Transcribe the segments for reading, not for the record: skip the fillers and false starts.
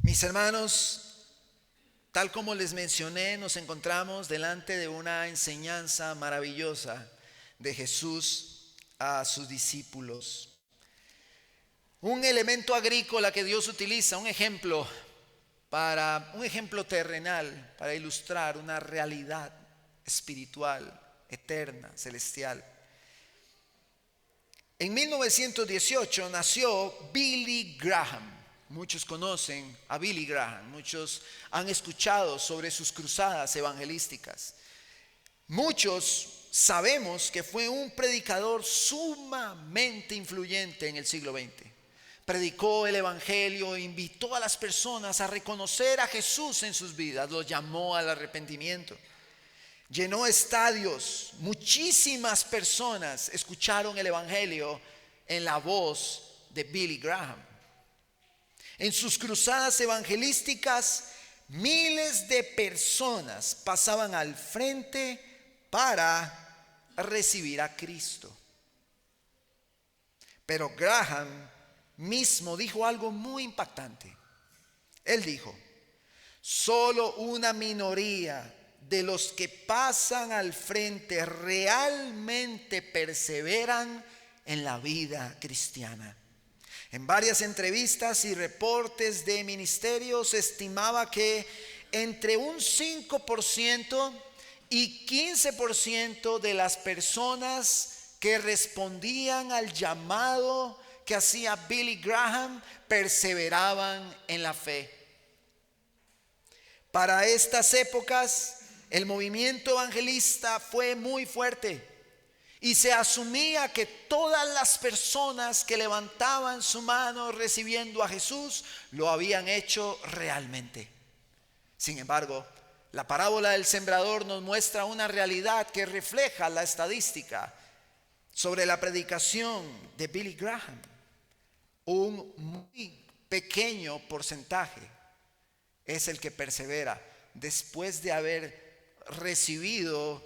Mis hermanos, tal como les mencioné, nos encontramos delante de una enseñanza maravillosa de Jesús a sus discípulos. Un elemento agrícola que Dios utiliza, un ejemplo terrenal para ilustrar una realidad espiritual, eterna, celestial. En 1918 nació Billy Graham. Muchos conocen a Billy Graham, muchos han escuchado sobre sus cruzadas evangelísticas. Muchos sabemos que fue un predicador sumamente influyente en el siglo XX. Predicó el evangelio, invitó a las personas a reconocer a Jesús en sus vidas, los llamó al arrepentimiento. Llenó estadios, muchísimas personas escucharon el evangelio en la voz de Billy Graham. En sus cruzadas evangelísticas, miles de personas pasaban al frente para recibir a Cristo. Pero Graham mismo dijo algo muy impactante. Él dijo: solo una minoría de los que pasan al frente realmente perseveran en la vida cristiana. En varias entrevistas y reportes de ministerios se estimaba que entre un 5% y 15% de las personas que respondían al llamado que hacía Billy Graham perseveraban en la fe. Para estas épocas, el movimiento evangelista fue muy fuerte y se asumía que todas las personas que levantaban su mano recibiendo a Jesús lo habían hecho realmente. Sin embargo, la parábola del sembrador nos muestra una realidad que refleja la estadística sobre la predicación de Billy Graham. Un muy pequeño porcentaje es el que persevera después de haber recibido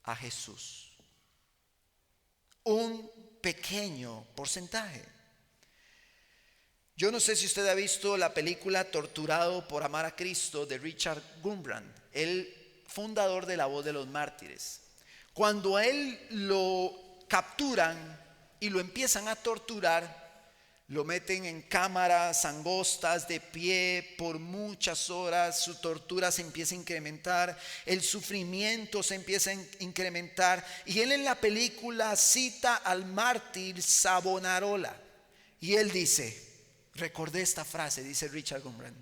a Jesús. Un pequeño porcentaje. Yo no sé si usted ha visto la película Torturado por Amar a Cristo de Richard Gumbrand, el fundador de La Voz de los Mártires. Cuando a él lo capturan y lo empiezan a torturar, lo meten en cámaras angostas de pie por muchas horas, su tortura se empieza a incrementar, el sufrimiento se empieza a incrementar, y él en la película cita al mártir Savonarola, y él dice, recordé esta frase, dice Richard Gumbrand,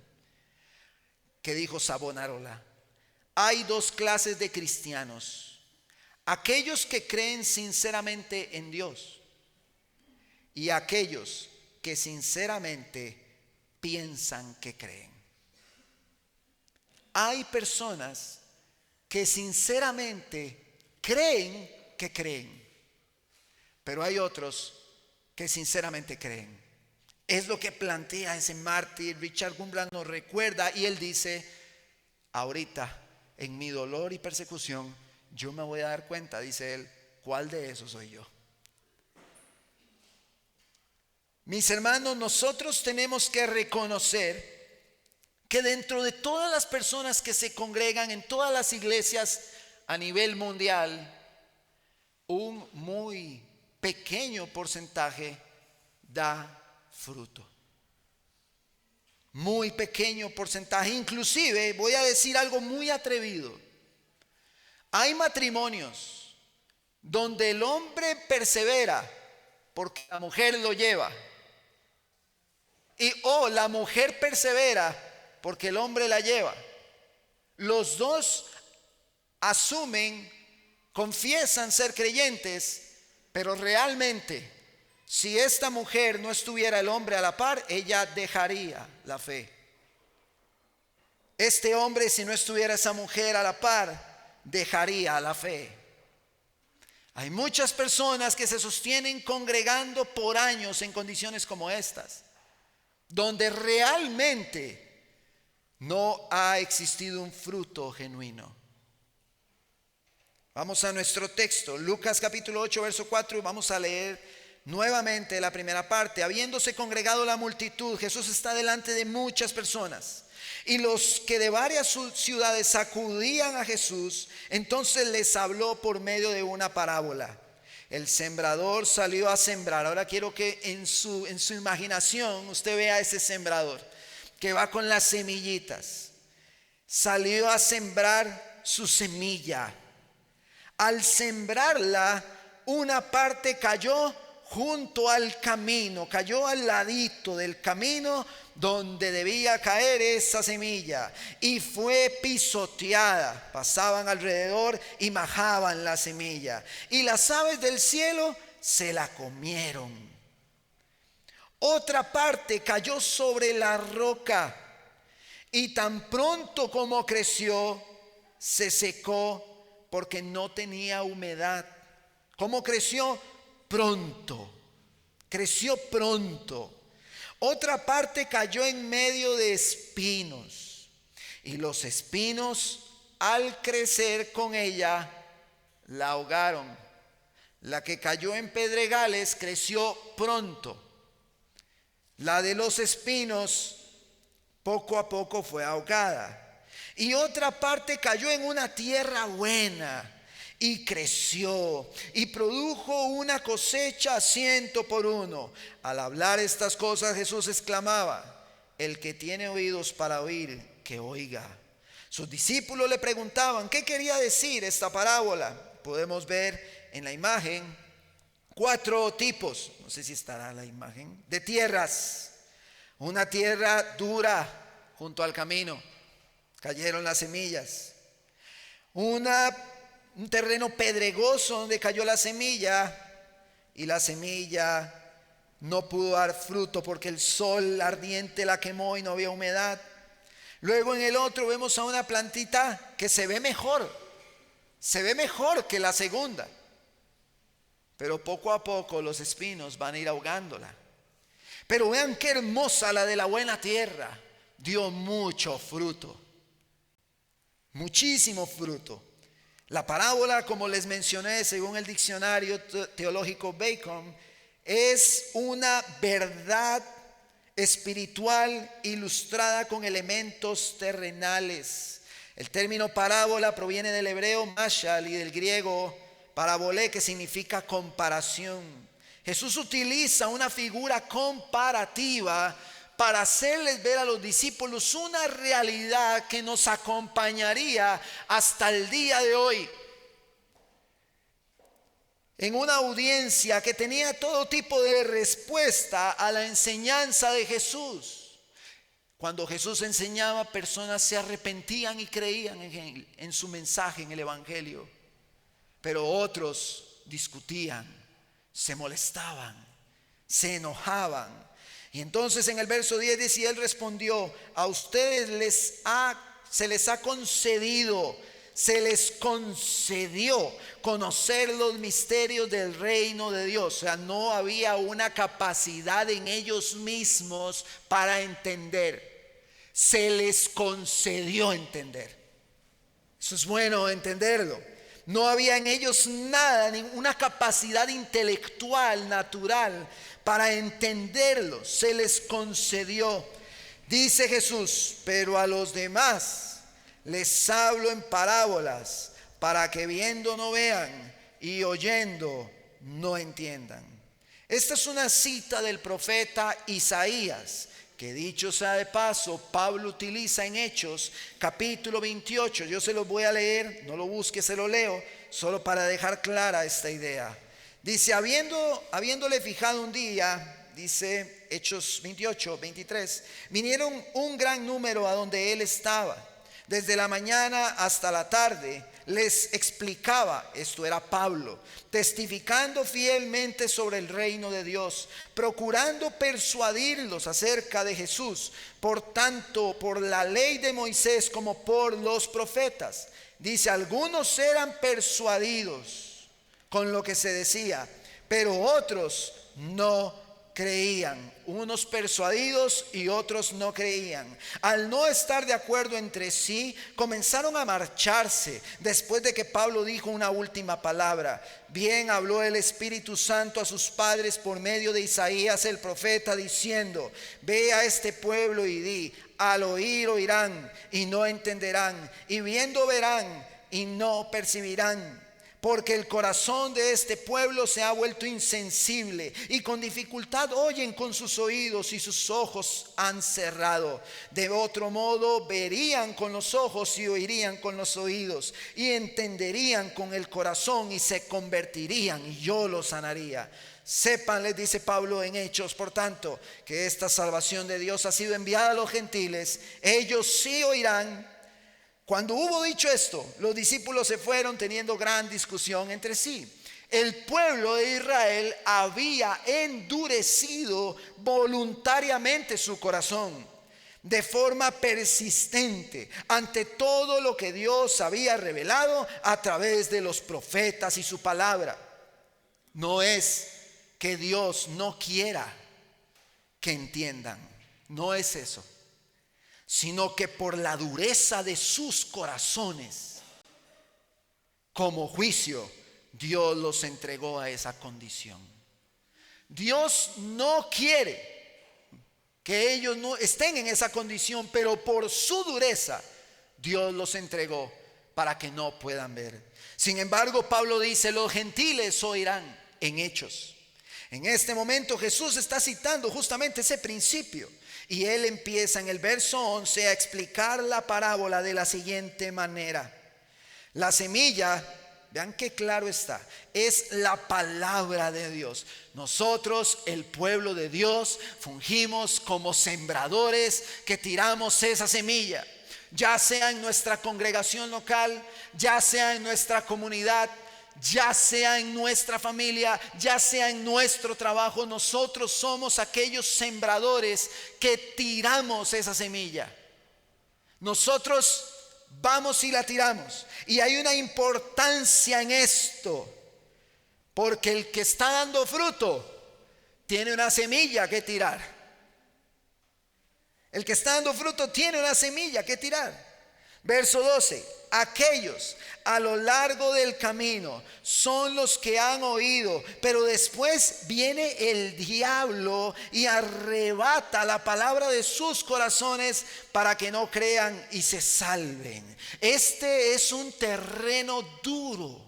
que dijo Savonarola: hay dos clases de cristianos, aquellos que creen sinceramente en Dios y aquellos que sinceramente piensan que creen. Hay personas que sinceramente creen que creen, pero hay otros que sinceramente creen. Es lo que plantea ese mártir. Richard Gumbrand nos recuerda y él dice: ahorita en mi dolor y persecución yo me voy a dar cuenta, dice él, cuál de esos soy yo. Mis hermanos, nosotros tenemos que reconocer que dentro de todas las personas que se congregan en todas las iglesias a nivel mundial, un muy pequeño porcentaje da fruto. Muy pequeño porcentaje. Inclusive voy a decir algo muy atrevido. Hay matrimonios donde el hombre persevera porque la mujer lo lleva, o la mujer persevera porque el hombre la lleva. Los dos asumen, confiesan ser creyentes, pero realmente, si esta mujer no estuviera el hombre a la par, ella dejaría la fe. Este hombre, si no estuviera esa mujer a la par, dejaría la fe. Hay muchas personas que se sostienen congregando por años en condiciones como estas, donde realmente no ha existido un fruto genuino. Vamos a nuestro texto, Lucas capítulo 8, verso 4, y vamos a leer Nuevamente la primera parte, habiéndose congregado la multitud, Jesús está delante de muchas personas. Y los que de varias ciudades acudían a Jesús, entonces les habló por medio de una parábola. El sembrador salió a sembrar. Ahora quiero que en su imaginación usted vea ese sembrador que va con las semillitas. Salió a sembrar su semilla. Al sembrarla, una parte cayó junto al camino, cayó al ladito del camino donde debía caer esa semilla, y fue pisoteada. Pasaban alrededor y majaban la semilla, y las aves del cielo se la comieron. Otra parte cayó sobre la roca, y tan pronto como creció, se secó porque no tenía humedad. ¿Cómo creció? Pronto. Creció pronto. Otra parte cayó en medio de espinos, y los espinos, al crecer con ella, la ahogaron. La que cayó en pedregales creció pronto. La de los espinos poco a poco fue ahogada. Y otra parte cayó en una tierra buena, y creció y produjo una cosecha a 100 por 1. Al hablar estas cosas, Jesús exclamaba: el que tiene oídos para oír, que oiga. Sus discípulos le preguntaban qué quería decir esta parábola. Podemos ver en la imagen 4 tipos, no sé si estará la imagen, de tierras. Una tierra dura junto al camino, cayeron las semillas. Un terreno pedregoso donde cayó la semilla, y la semilla no pudo dar fruto porque el sol ardiente la quemó y no había humedad. Luego en el otro vemos a una plantita que se ve mejor que la segunda, pero poco a poco los espinos van a ir ahogándola. Pero vean qué hermosa la de la buena tierra, dio mucho fruto, muchísimo fruto. La parábola, como les mencioné, según el diccionario teológico Bacon, es una verdad espiritual ilustrada con elementos terrenales. El término parábola proviene del hebreo mashal y del griego parabolé, que significa comparación. Jesús utiliza una figura comparativa para hacerles ver a los discípulos una realidad que nos acompañaría hasta el día de hoy. En una audiencia que tenía todo tipo de respuesta a la enseñanza de Jesús. Cuando Jesús enseñaba, personas se arrepentían y creían en su mensaje, en el evangelio. Pero otros discutían, se molestaban, se enojaban. Y entonces en el verso 10 dice: y él respondió: a ustedes se les ha concedido, se les concedió conocer los misterios del reino de Dios. O sea, no había una capacidad en ellos mismos para entender. Se les concedió entender. Eso es bueno entenderlo. No había en ellos nada, ninguna capacidad intelectual, natural, para entenderlo. Se les concedió. Dice Jesús: pero a los demás les hablo en parábolas, para que viendo no vean y oyendo no entiendan. Esta es una cita del profeta Isaías, que dicho sea de paso, Pablo utiliza en Hechos capítulo 28. Yo se los voy a leer, no lo busque, se lo leo, solo para dejar clara esta idea. Dice: habiéndole fijado un día, dice Hechos 28, 23, vinieron un gran número a donde él estaba. Desde la mañana hasta la tarde les explicaba, esto era Pablo, testificando fielmente sobre el reino de Dios, procurando persuadirlos acerca de Jesús, por tanto por la ley de Moisés como por los profetas. Dice: algunos eran persuadidos con lo que se decía, pero otros no creían, unos persuadidos y otros no creían. Al no estar de acuerdo entre sí, comenzaron a marcharse después de que Pablo dijo una última palabra. Bien habló el Espíritu Santo a sus padres por medio de Isaías el profeta, diciendo: ve a este pueblo y di, al oír oirán y no entenderán, y viendo verán y no percibirán. Porque el corazón de este pueblo se ha vuelto insensible, y con dificultad oyen con sus oídos, y sus ojos han cerrado. De otro modo verían con los ojos y oirían con los oídos, y entenderían con el corazón y se convertirían, y yo los sanaría. Sepan, les dice Pablo en Hechos, por tanto, que esta salvación de Dios ha sido enviada a los gentiles. Ellos sí oirán. Cuando hubo dicho esto, los discípulos se fueron teniendo gran discusión entre sí. El pueblo de Israel había endurecido voluntariamente su corazón de forma persistente ante todo lo que Dios había revelado a través de los profetas y su palabra. No es que Dios no quiera que entiendan, no es eso, sino que por la dureza de sus corazones, como juicio, Dios los entregó a esa condición. Dios no quiere que ellos no estén en esa condición, pero por su dureza, Dios los entregó para que no puedan ver. Sin embargo, Pablo dice: los gentiles oirán, en Hechos. En este momento Jesús está citando justamente ese principio. Y él empieza en el verso 11 a explicar la parábola de la siguiente manera. La semilla, vean qué claro está, es la palabra de Dios. Nosotros, el pueblo de Dios, fungimos como sembradores que tiramos esa semilla, ya sea en nuestra congregación local, ya sea en nuestra comunidad, ya sea en nuestra familia, ya sea en nuestro trabajo. Nosotros somos aquellos sembradores que tiramos esa semilla. Nosotros vamos y la tiramos. Y hay una importancia en esto, porque el que está dando fruto tiene una semilla que tirar. El que está dando fruto tiene una semilla que tirar. Verso 12. Aquellos a lo largo del camino son los que han oído, pero después viene el diablo y arrebata la palabra de sus corazones para que no crean y se salven. Este es un terreno duro,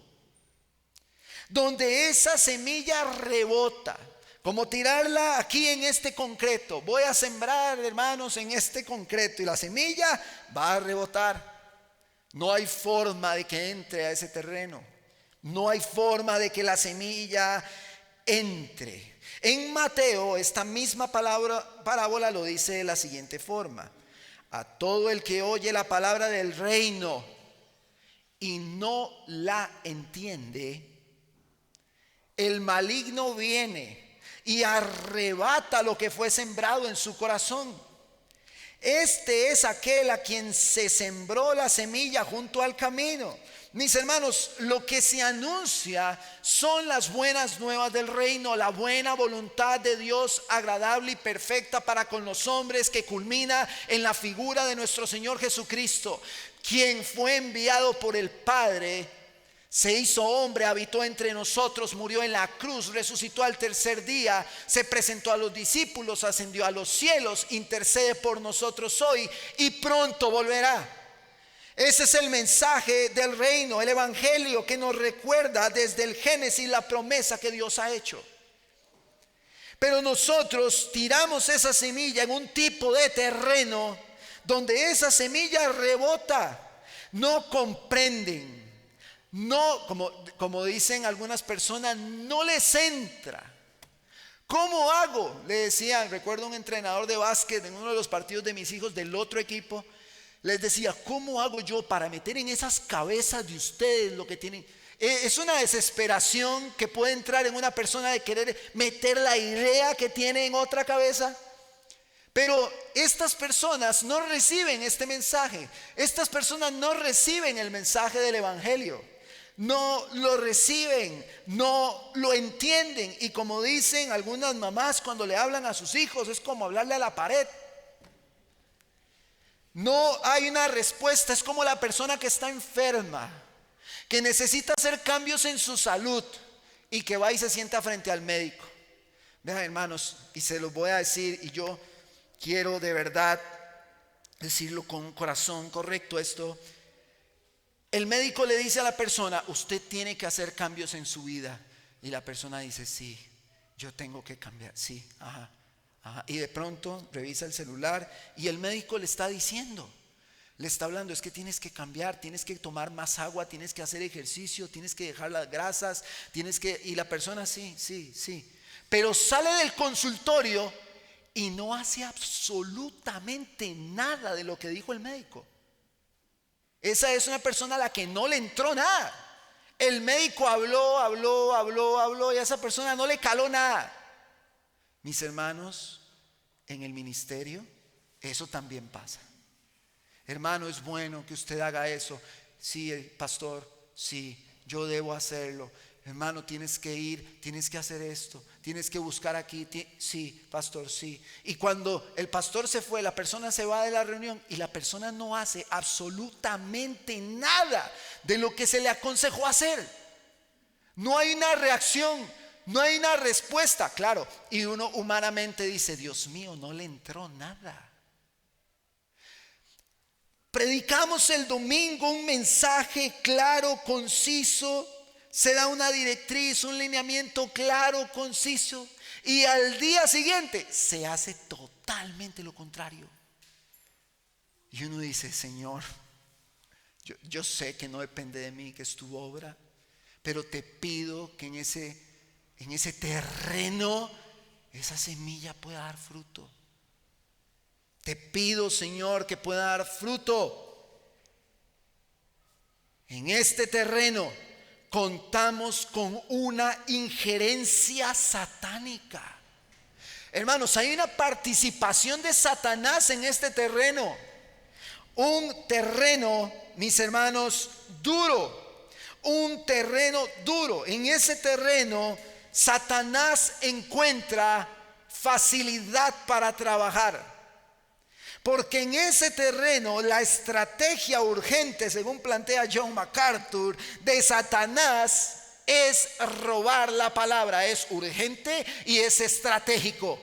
donde esa semilla rebota. Como tirarla aquí en este concreto. Voy a sembrar, hermanos, en este concreto, y la semilla va a rebotar. No hay forma de que entre a ese terreno. No hay forma de que la semilla entre. En Mateo, esta misma parábola lo dice de la siguiente forma: a todo el que oye la palabra del reino y no la entiende, el maligno viene y arrebata lo que fue sembrado en su corazón. Este es aquel a quien se sembró la semilla junto al camino. Mis hermanos, lo que se anuncia son las buenas nuevas del reino, la buena voluntad de Dios agradable y perfecta para con los hombres, que culmina en la figura de nuestro Señor Jesucristo, quien fue enviado por el Padre, se hizo hombre, habitó entre nosotros, murió en la cruz, resucitó al tercer día, se presentó a los discípulos, ascendió a los cielos, intercede por nosotros hoy y pronto volverá. Ese es el mensaje del reino, el evangelio que nos recuerda desde el Génesis la promesa que Dios ha hecho. Pero nosotros tiramos esa semilla en un tipo de terreno donde esa semilla rebota. No comprenden. No, como dicen algunas personas, no les entra. ¿Cómo hago? Le decía, recuerdo un entrenador de básquet en uno de los partidos de mis hijos del otro equipo. Les decía: ¿cómo hago yo para meter en esas cabezas de ustedes lo que tienen? Es una desesperación que puede entrar en una persona de querer meter la idea que tiene en otra cabeza. Pero estas personas no reciben este mensaje. Estas personas no reciben el mensaje del evangelio. no lo reciben, no lo entienden. Y como dicen algunas mamás cuando le hablan a sus hijos, es como hablarle a la pared. No hay una respuesta. Es como la persona que está enferma, que necesita hacer cambios en su salud y que va y se sienta frente al médico. Vean, hermanos, y se los voy a decir, y yo quiero de verdad decirlo con un corazón correcto esto. El médico le dice a la persona: usted tiene que hacer cambios en su vida. Y la persona dice: sí, yo tengo que cambiar. Sí, ajá. Y de pronto revisa el celular y el médico le está diciendo, le está hablando: es que tienes que cambiar, tienes que tomar más agua, tienes que hacer ejercicio, tienes que dejar las grasas, tienes que... Y la persona sí. Pero sale del consultorio y no hace absolutamente nada de lo que dijo el médico. Esa es una persona a la que no le entró nada. El médico habló y a esa persona no le caló nada. Mis hermanos, en el ministerio eso también pasa. Hermano, es bueno que usted haga eso. Sí, pastor, sí, yo debo hacerlo. Hermano, tienes que ir, tienes que hacer esto, tienes que buscar aquí. Sí, pastor, sí. Y cuando el pastor se fue, la persona se va de la reunión y la persona no hace absolutamente nada de lo que se le aconsejó hacer. No hay una reacción, no hay una respuesta, claro. Y uno humanamente dice: Dios mío, no le entró nada. Predicamos el domingo un mensaje claro, conciso. Se da una directriz, un lineamiento claro, conciso. Y al día siguiente se hace totalmente lo contrario. Y uno dice: Señor, yo sé que no depende de mí, que es tu obra, pero te pido que en ese terreno esa semilla pueda dar fruto. Te pido, Señor, que pueda dar fruto. En este terreno contamos con una injerencia satánica. Hermanos, hay una participación de Satanás en este terreno. Un terreno, mis hermanos, duro. Un terreno duro. En ese terreno Satanás encuentra facilidad para trabajar. Porque en ese terreno la estrategia urgente, según plantea John MacArthur, de Satanás es robar la palabra. Es urgente y es estratégico.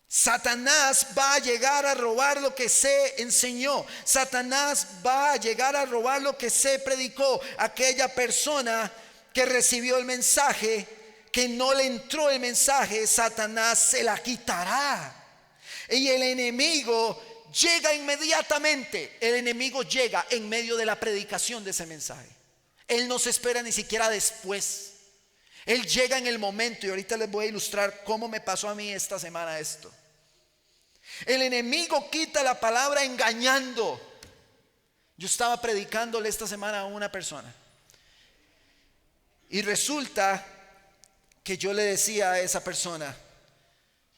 Satanás va a llegar a robar lo que se enseñó. Satanás va a llegar a robar lo que se predicó. Aquella persona que recibió el mensaje, que no le entró el mensaje, Satanás se la quitará. Y el enemigo llega inmediatamente. El enemigo llega en medio de la predicación de ese mensaje. Él no se espera ni siquiera después. Él llega en el momento. Y ahorita les voy a ilustrar cómo me pasó a mí esta semana esto. El enemigo quita la palabra engañando. Yo estaba predicándole esta semana a una persona. Y resulta que yo le decía a esa persona,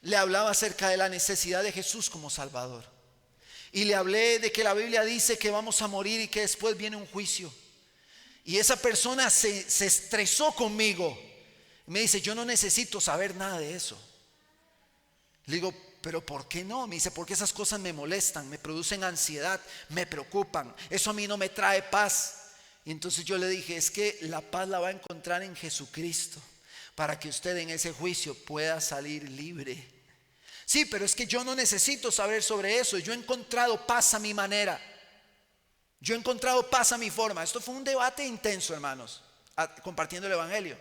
le hablaba acerca de la necesidad de Jesús como Salvador. Y le hablé de que la Biblia dice que vamos a morir y que después viene un juicio. Y esa persona se estresó conmigo. Me dice: yo no necesito saber nada de eso. Le digo: pero ¿por qué no? Me dice: porque esas cosas me molestan, me producen ansiedad, me preocupan. Eso a mí no me trae paz. Y entonces yo le dije: es que la paz la va a encontrar en Jesucristo, para que usted en ese juicio pueda salir libre. Sí, pero es que yo no necesito saber sobre eso. Yo he encontrado paz a mi manera. Yo he encontrado paz a mi forma. Esto fue un debate intenso, hermanos, compartiendo el evangelio.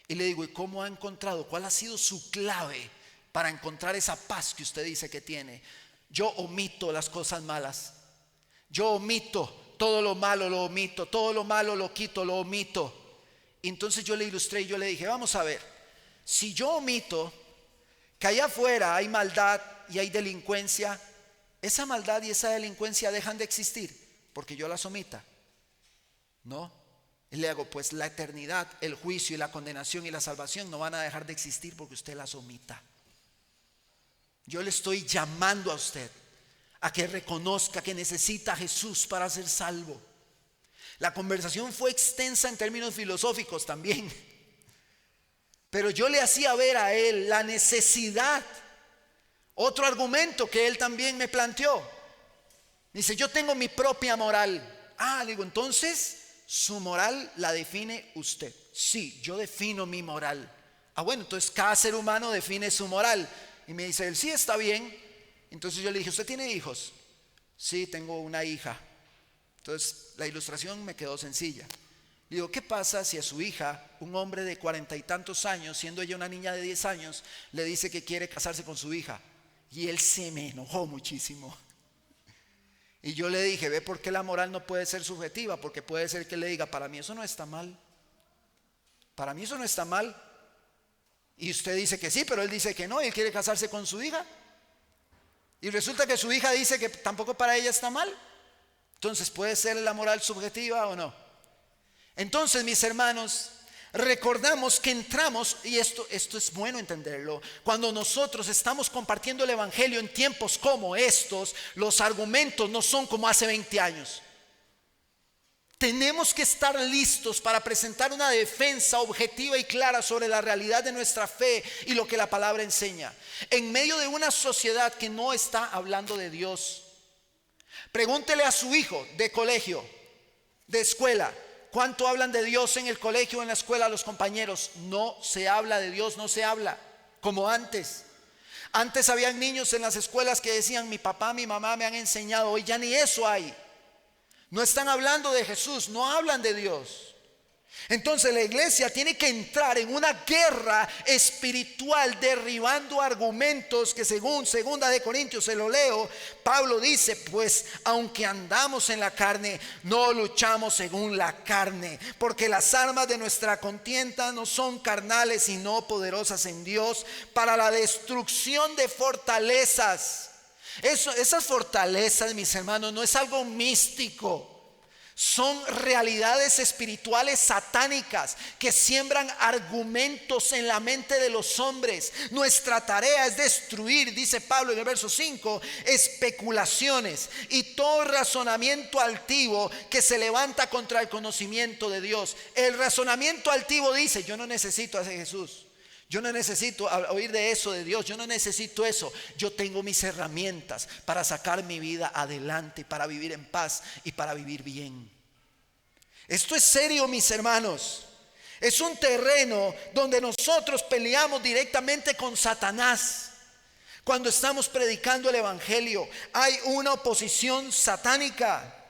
Y le digo: ¿y cómo ha encontrado? ¿Cuál ha sido su clave para encontrar esa paz que usted dice que tiene? Yo omito las cosas malas. Yo omito todo lo malo, lo omito. Todo lo malo lo quito, lo omito. Y entonces yo le ilustré y yo le dije: vamos a ver, si yo omito que allá afuera hay maldad y hay delincuencia, esa maldad y esa delincuencia dejan de existir porque yo las omita. No. Y le hago: pues la eternidad, el juicio y la condenación y la salvación no van a dejar de existir porque usted las omita. Yo le estoy llamando a usted a que reconozca que necesita a Jesús para ser salvo. La conversación fue extensa en términos filosóficos también, pero yo le hacía ver a él la necesidad. Otro argumento que él también me planteó. Dice, yo tengo mi propia moral. Digo, entonces su moral la define usted. Sí, yo defino mi moral. Bueno, entonces cada ser humano define su moral. Y me dice él, sí, está bien. Entonces yo le dije, ¿usted tiene hijos? Sí, tengo una hija. Entonces la ilustración me quedó sencilla. Digo, ¿qué pasa si a su hija, un hombre de 40 y tantos años, siendo ella una niña de 10 años, le dice que quiere casarse con su hija? Y él se me enojó muchísimo. Y yo le dije, ¿ve por qué la moral no puede ser subjetiva? Porque puede ser que le diga, para mí eso no está mal. Para mí eso no está mal. Y usted dice que sí, pero él dice que no, y él quiere casarse con su hija. Y resulta que su hija dice que tampoco para ella está mal. Entonces, ¿puede ser la moral subjetiva o no? Entonces, mis hermanos, recordamos que entramos, y esto es bueno entenderlo, cuando nosotros estamos compartiendo el evangelio en tiempos como estos, los argumentos no son como hace 20 años. Tenemos que estar listos para presentar una defensa objetiva y clara sobre la realidad de nuestra fe y lo que la palabra enseña, en medio de una sociedad que no está hablando de Dios. Pregúntele a su hijo de colegio, de escuela, ¿cuánto hablan de Dios en el colegio o en la escuela los compañeros? No se habla de Dios, no se habla como antes. Antes habían niños en las escuelas que decían, mi papá, mi mamá me han enseñado. Hoy ya ni eso hay. No están hablando de Jesús, no hablan de Dios. Entonces la iglesia tiene que entrar en una guerra espiritual, derribando argumentos que según 2 Corintios, se lo leo, Pablo dice, pues aunque andamos en la carne, no luchamos según la carne, porque las armas de nuestra contienda no son carnales, sino poderosas en Dios para la destrucción de fortalezas. Esas fortalezas, mis hermanos, no es algo místico. Son realidades espirituales satánicas que siembran argumentos en la mente de los hombres. Nuestra tarea es destruir, dice Pablo en el verso 5, especulaciones y todo razonamiento altivo que se levanta contra el conocimiento de Dios. El razonamiento altivo dice, yo no necesito a ese Jesús. Yo no necesito oír de eso de Dios. Yo no necesito eso. Yo tengo mis herramientas para sacar mi vida adelante, para vivir en paz y para vivir bien. Esto es serio, mis hermanos. Es un terreno donde nosotros peleamos directamente con Satanás. Cuando estamos predicando el evangelio, hay una oposición satánica.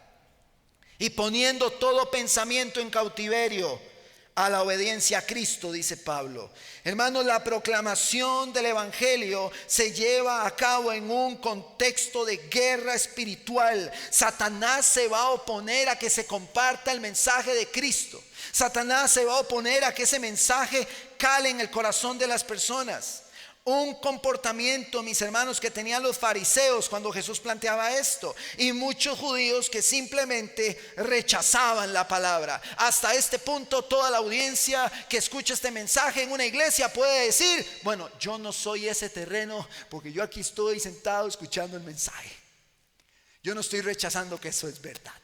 Y poniendo todo pensamiento en cautiverio a la obediencia a Cristo, dice Pablo. Hermanos, la proclamación del evangelio se lleva a cabo en un contexto de guerra espiritual. Satanás se va a oponer a que se comparta el mensaje de Cristo. Satanás se va a oponer a que ese mensaje cale en el corazón de las personas. Un comportamiento, mis hermanos, que tenían los fariseos cuando Jesús planteaba esto, y muchos judíos que simplemente rechazaban la palabra. Hasta este punto toda la audiencia que escucha este mensaje en una iglesia puede decir, bueno, yo no soy ese terreno porque yo aquí estoy sentado escuchando el mensaje. Yo no estoy rechazando que eso es verdad.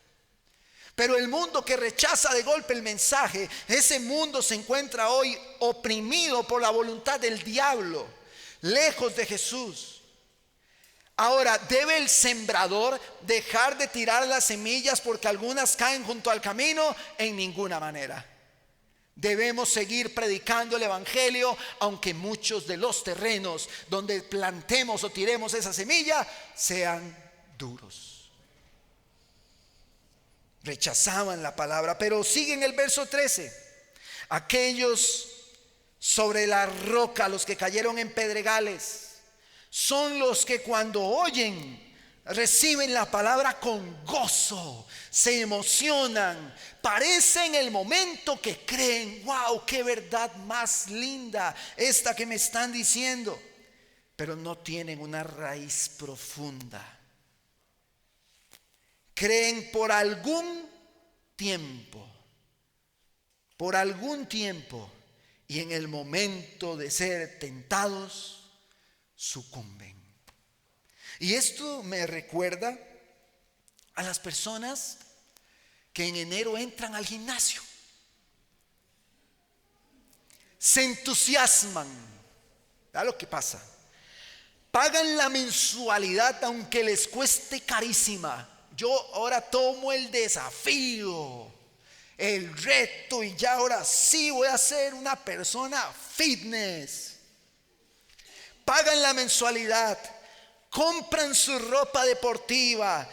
Pero el mundo que rechaza de golpe el mensaje, ese mundo se encuentra hoy oprimido por la voluntad del diablo, lejos de Jesús. Ahora, ¿debe el sembrador dejar de tirar las semillas porque algunas caen junto al camino? En ninguna manera. Debemos seguir predicando el evangelio, aunque muchos de los terrenos donde plantemos o tiremos esa semilla sean duros. Rechazaban la palabra, pero sigue en el verso 13. Aquellos sobre la roca, los que cayeron en pedregales, son los que cuando oyen reciben la palabra con gozo, se emocionan, parecen el momento que creen, wow, qué verdad más linda esta que me están diciendo, pero no tienen una raíz profunda. Creen por algún tiempo, y en el momento de ser tentados, sucumben. Y esto me recuerda a las personas que en enero entran al gimnasio. Se entusiasman. ¿Verdad lo que pasa? Pagan la mensualidad aunque les cueste carísima. Yo ahora tomo el desafío, el reto, y ya ahora sí voy a ser una persona fitness. Pagan la mensualidad, compran su ropa deportiva,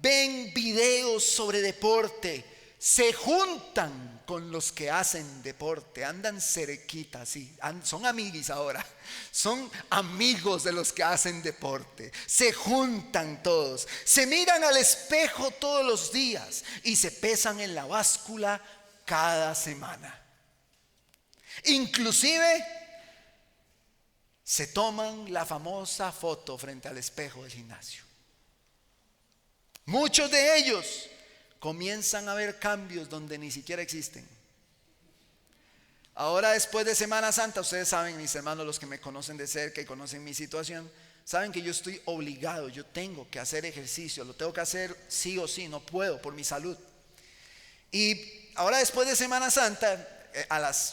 ven videos sobre deporte, se juntan con los que hacen deporte, andan cerquita, sí, son amiguis ahora, son amigos de los que hacen deporte, se juntan todos, se miran al espejo todos los días y se pesan en la báscula cada semana. Inclusive se toman la famosa foto frente al espejo del gimnasio. Muchos de ellos comienzan a ver cambios donde ni siquiera existen. Ahora, después de Semana Santa, ustedes saben, mis hermanos, los que me conocen de cerca y conocen mi situación, saben que yo estoy obligado, yo tengo que hacer ejercicio, lo tengo que hacer sí o sí, no puedo por mi salud. Y ahora, después de Semana Santa,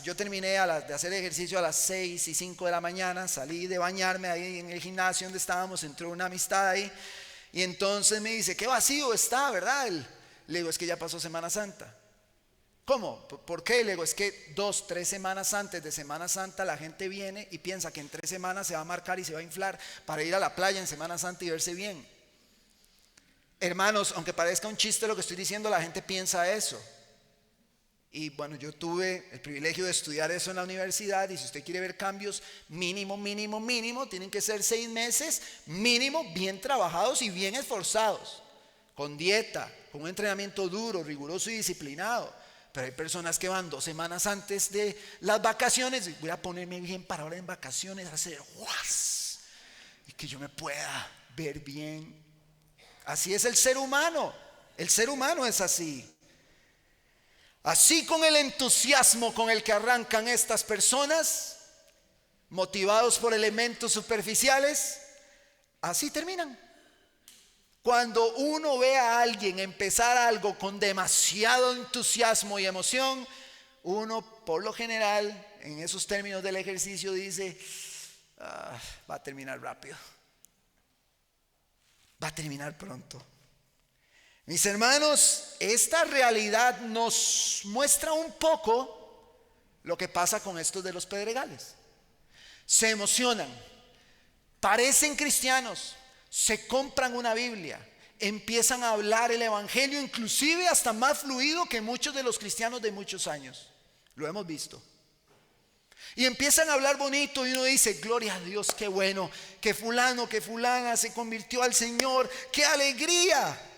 yo terminé de hacer ejercicio a las 6 y 5 de la mañana, salí de bañarme ahí en el gimnasio donde estábamos, entró una amistad ahí, y entonces me dice, qué vacío está, ¿verdad? Le digo, es que ya pasó Semana Santa. ¿Cómo? ¿Por qué? Le digo, es que 2-3 semanas antes de Semana Santa la gente viene y piensa que en 3 semanas se va a marcar y se va a inflar para ir a la playa en Semana Santa y verse bien. Hermanos, aunque parezca un chiste lo que estoy diciendo, la gente piensa eso. Y bueno, yo tuve el privilegio de estudiar eso en la universidad, y si usted quiere ver cambios mínimo, tienen que ser 6 meses mínimo, bien trabajados y bien esforzados, con dieta, con un entrenamiento duro, riguroso y disciplinado. Pero hay personas que van 2 semanas antes de las vacaciones, y voy a ponerme bien para ahora en vacaciones, hacer guas, y que yo me pueda ver bien. Así es el ser humano es así. Así, con el entusiasmo con el que arrancan estas personas, motivados por elementos superficiales, así terminan. Cuando uno ve a alguien empezar algo con demasiado entusiasmo y emoción, uno por lo general, en esos términos del ejercicio, dice, va a terminar rápido, va a terminar pronto. Mis hermanos, esta realidad nos muestra un poco lo que pasa con estos de los pedregales. Se emocionan, parecen cristianos, se compran una Biblia, empiezan a hablar el evangelio, inclusive hasta más fluido que muchos de los cristianos de muchos años. Lo hemos visto. Y empiezan a hablar bonito, y uno dice, gloria a Dios, qué bueno, que fulano, que fulana se convirtió al Señor, qué alegría.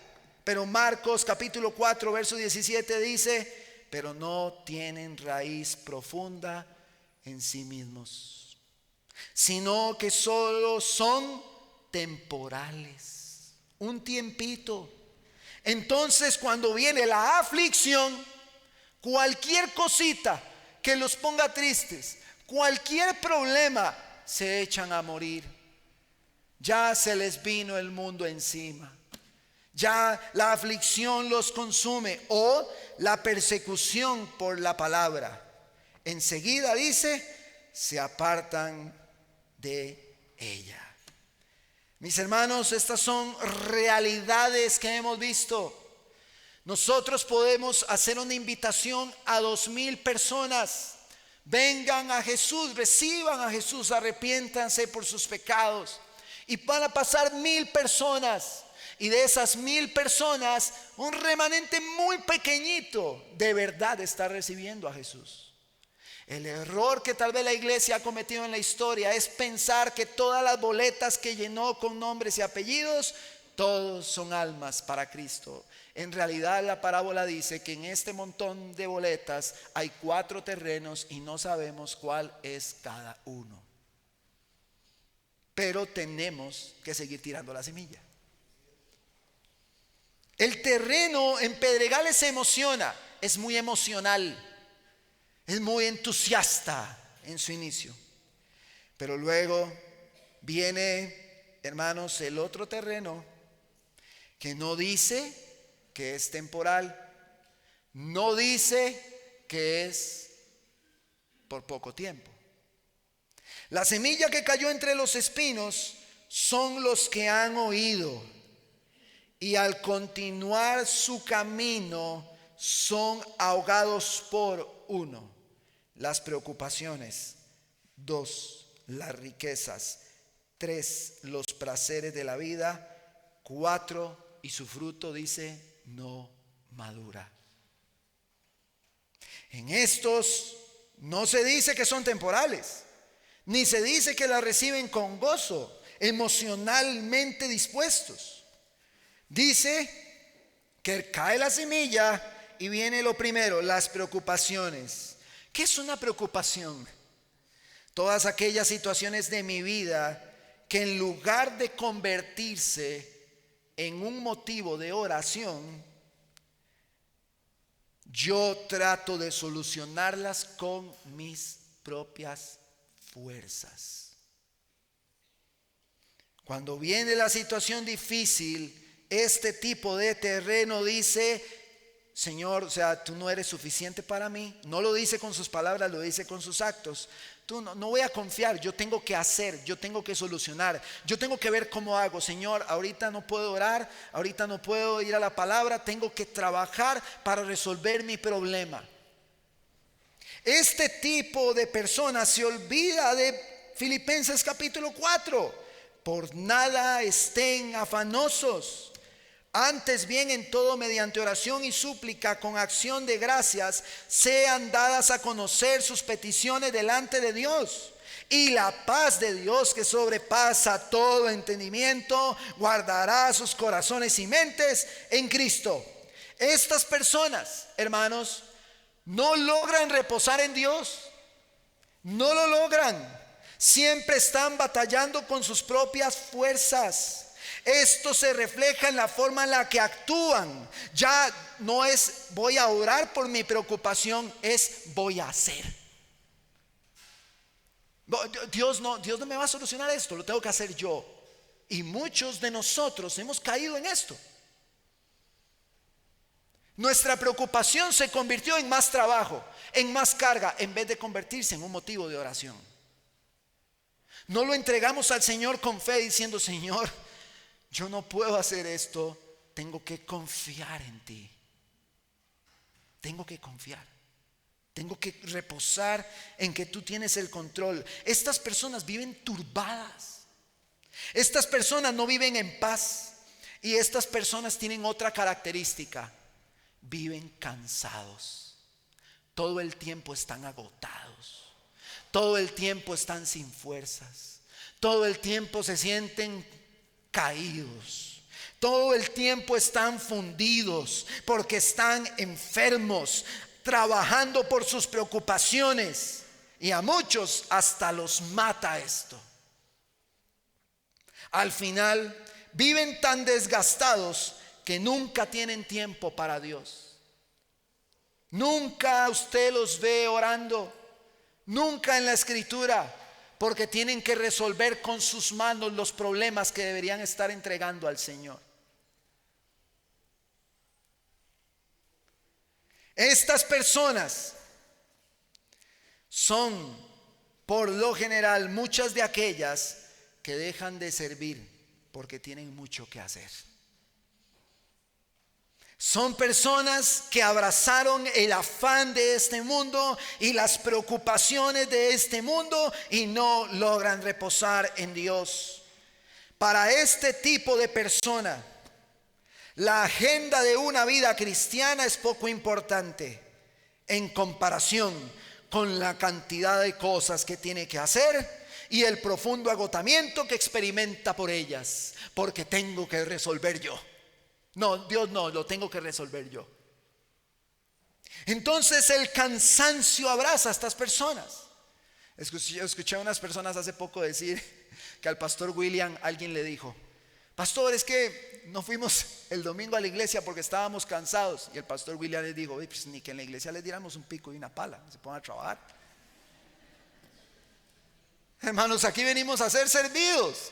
Pero Marcos capítulo 4 verso 17 dice, pero no tienen raíz profunda en sí mismos, sino que solo son temporales, un tiempito. Entonces, cuando viene la aflicción, cualquier cosita que los ponga tristes, cualquier problema, se echan a morir. Ya se les vino el mundo encima. Ya la aflicción los consume, o la persecución por la palabra. Enseguida dice, se apartan de ella. Mis hermanos, estas son realidades que hemos visto. Nosotros podemos hacer una invitación a 2,000 personas. Vengan a Jesús, reciban a Jesús, arrepiéntanse por sus pecados. Y van a pasar 1,000 personas. Y de esas 1,000 personas, un remanente muy pequeñito de verdad está recibiendo a Jesús. El error que tal vez la iglesia ha cometido en la historia es pensar que todas las boletas que llenó con nombres y apellidos, todos son almas para Cristo. En realidad, la parábola dice que en este montón de boletas hay 4 terrenos y no sabemos cuál es cada uno. Pero tenemos que seguir tirando la semilla. El terreno en Pedregales se emociona, es muy emocional, es muy entusiasta en su inicio. Pero luego viene, hermanos, el otro terreno que no dice que es temporal, no dice que es por poco tiempo. La semilla que cayó entre los espinos son los que han oído y al continuar su camino son ahogados por 1, las preocupaciones; 2, las riquezas; 3, los placeres de la vida; 4, y su fruto, dice, no madura. En estos no se dice que son temporales, ni se dice que la reciben con gozo, emocionalmente dispuestos. Dice que cae la semilla y viene lo primero, las preocupaciones. ¿Qué es una preocupación? Todas aquellas situaciones de mi vida que en lugar de convertirse en un motivo de oración, yo trato de solucionarlas con mis propias fuerzas. Cuando viene la situación difícil, este tipo de terreno dice: Señor, o sea, tú no eres suficiente para mí. No lo dice con sus palabras, lo dice con sus actos. Tú no voy a confiar, yo tengo que hacer, yo tengo que solucionar, yo tengo que ver cómo hago. Señor, ahorita no puedo orar, ahorita no puedo ir a la palabra, tengo que trabajar para resolver mi problema. Este tipo de personas se olvida de Filipenses capítulo 4. Por nada estén afanosos, antes bien en todo mediante oración y súplica con acción de gracias sean dadas a conocer sus peticiones delante de Dios. Y la paz de Dios, que sobrepasa todo entendimiento, guardará sus corazones y mentes en Cristo. Estas personas, hermanos, no logran reposar en Dios. No lo logran. Siempre están batallando con sus propias fuerzas. Esto se refleja en la forma en la que actúan. Ya no es voy a orar por mi preocupación, es voy a hacer. Dios no me va a solucionar esto, lo tengo que hacer yo. Y muchos de nosotros hemos caído en esto. Nuestra preocupación se convirtió en más trabajo, en más carga, en vez de convertirse en un motivo de oración. No lo entregamos al Señor con fe diciendo: Señor, yo no puedo hacer esto, tengo que confiar en ti. Tengo que confiar. Tengo que reposar en que tú tienes el control. Estas personas viven turbadas. Estas personas no viven en paz. Y estas personas tienen otra característica: viven cansados. Todo el tiempo están agotados. Todo el tiempo están sin fuerzas. Todo el tiempo se sienten caídos. Todo el tiempo están fundidos porque están enfermos, trabajando por sus preocupaciones. Y a muchos hasta los mata esto. Al final viven tan desgastados que nunca tienen tiempo para Dios. Nunca usted los ve orando. Nunca en la escritura, porque tienen que resolver con sus manos los problemas que deberían estar entregando al Señor. Estas personas son, por lo general, muchas de aquellas que dejan de servir porque tienen mucho que hacer. Son personas que abrazaron el afán de este mundo y las preocupaciones de este mundo y no logran reposar en Dios. Para este tipo de persona, la agenda de una vida cristiana es poco importante en comparación con la cantidad de cosas que tiene que hacer y el profundo agotamiento que experimenta por ellas, porque tengo que resolver yo. No, Dios no, lo tengo que resolver yo. Entonces el cansancio abraza a estas personas. Escuché a unas personas hace poco decir que al pastor William alguien le dijo: pastor, es que no fuimos el domingo a la iglesia porque estábamos cansados. Y el pastor William les dijo: pues ni que en la iglesia les diéramos un pico y una pala, se pongan a trabajar. Hermanos, aquí venimos a ser servidos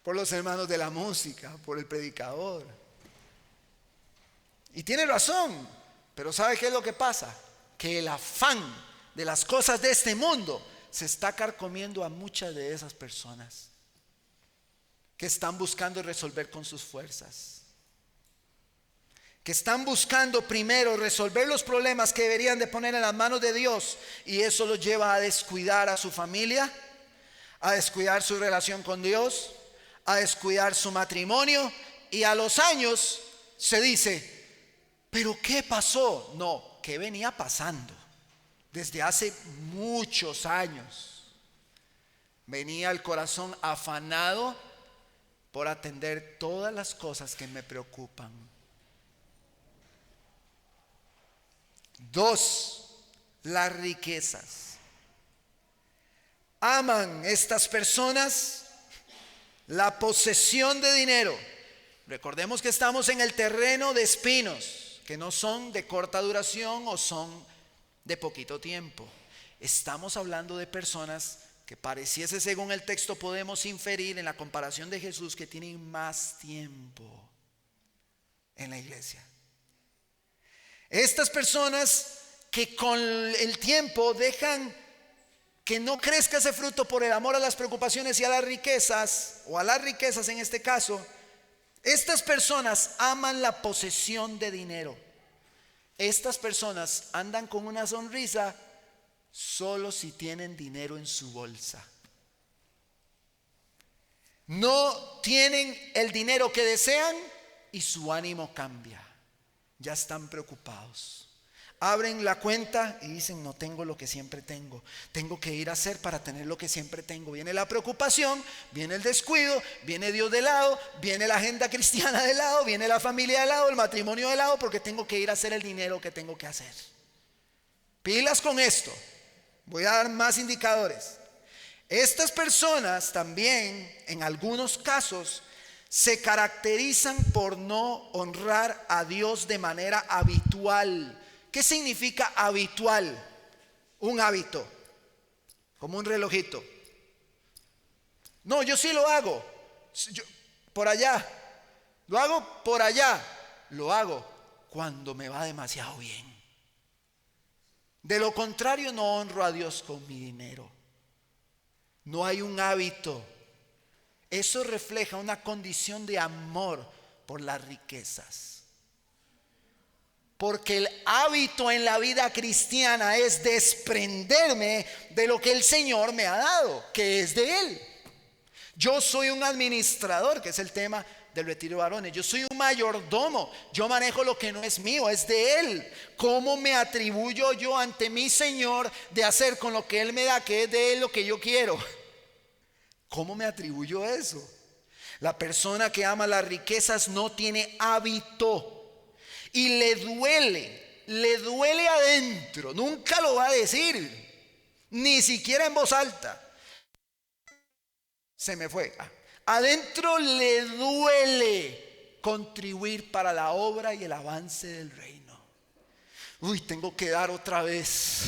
por los hermanos de la música, por el predicador. Y tiene razón, pero ¿sabe qué es lo que pasa? Que el afán de las cosas de este mundo se está carcomiendo a muchas de esas personas que están buscando resolver con sus fuerzas, que están buscando primero resolver los problemas que deberían de poner en las manos de Dios, y eso los lleva a descuidar a su familia, a descuidar su relación con Dios, a descuidar su matrimonio, y a los años se dice: ¿pero qué pasó? No, ¿qué venía pasando? Desde hace muchos años venía el corazón afanado por atender todas las cosas que me preocupan. 2, las riquezas. Aman estas personas la posesión de dinero. Recordemos que estamos en el terreno de espinos, que no son de corta duración o son de poquito tiempo. Estamos hablando de personas que pareciese, según el texto podemos inferir en la comparación de Jesús, que tienen más tiempo en la iglesia. Estas personas que con el tiempo dejan que no crezca ese fruto por el amor a las preocupaciones y a las riquezas, o a las riquezas en este caso. Estas personas aman la posesión de dinero. Estas personas andan con una sonrisa solo si tienen dinero en su bolsa. No tienen el dinero que desean y su ánimo cambia. Ya están preocupados. Abren la cuenta y dicen: no tengo lo que siempre tengo. Tengo que ir a hacer para tener lo que siempre tengo. Viene la preocupación, viene el descuido, viene Dios de lado, viene la agenda cristiana de lado, viene la familia de lado, el matrimonio de lado, porque tengo que ir a hacer el dinero que tengo que hacer. Pilas con esto. Voy a dar más indicadores. Estas personas también, en algunos casos, se caracterizan por no honrar a Dios de manera habitual. ¿Qué significa habitual? Un hábito, como un relojito. No, yo sí lo hago. Por allá. Lo hago por allá. Lo hago cuando me va demasiado bien. De lo contrario, no honro a Dios con mi dinero. No hay un hábito. Eso refleja una condición de amor por las riquezas. Porque el hábito en la vida cristiana es desprenderme de lo que el Señor me ha dado, que es de Él. Yo soy un administrador, que es el tema del retiro de varones. Yo soy un mayordomo. Yo manejo lo que no es mío, es de Él. ¿Cómo me atribuyo yo ante mi Señor de hacer con lo que Él me da, que es de Él, lo que yo quiero? ¿Cómo me atribuyo eso? La persona que ama las riquezas no tiene hábito. Y le duele adentro. Nunca lo va a decir, ni siquiera en voz alta. Se me fue. Adentro le duele contribuir para la obra y el avance del reino. Uy, tengo que dar otra vez.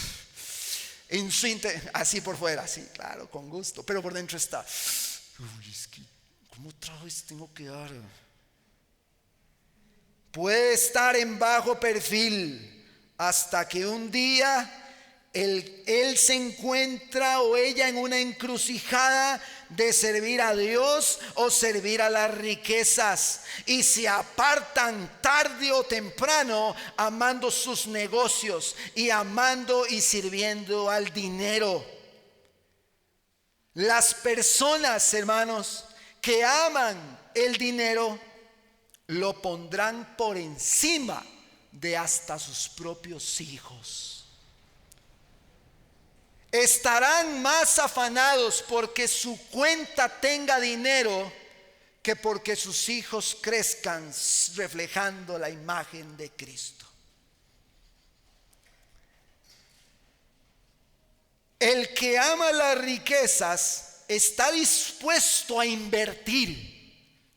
Así por fuera, sí, claro, con gusto. Pero por dentro está: uy, es que ¿cómo otra vez tengo que dar? Puede estar en bajo perfil hasta que un día él se encuentra o ella en una encrucijada de servir a Dios o servir a las riquezas, y se apartan tarde o temprano amando sus negocios y amando y sirviendo al dinero. Las personas, hermanos, que aman el dinero lo pondrán por encima de hasta sus propios hijos. Estarán más afanados porque su cuenta tenga dinero que porque sus hijos crezcan reflejando la imagen de Cristo. El que ama las riquezas está dispuesto a invertir.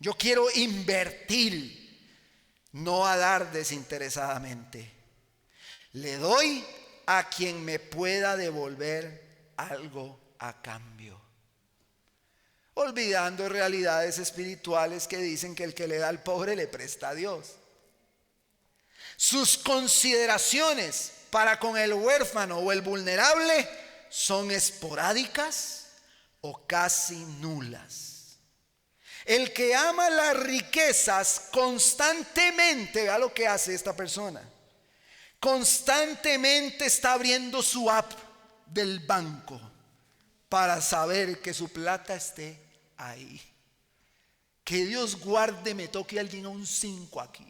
Yo quiero invertir, no a dar desinteresadamente. Le doy a quien me pueda devolver algo a cambio. Olvidando realidades espirituales que dicen que el que le da al pobre le presta a Dios. Sus consideraciones para con el huérfano o el vulnerable son esporádicas o casi nulas. El que ama las riquezas constantemente, vea lo que hace esta persona. Constantemente está abriendo su app del banco para saber que su plata esté ahí. Que Dios guarde, me toque alguien a un 5 aquí.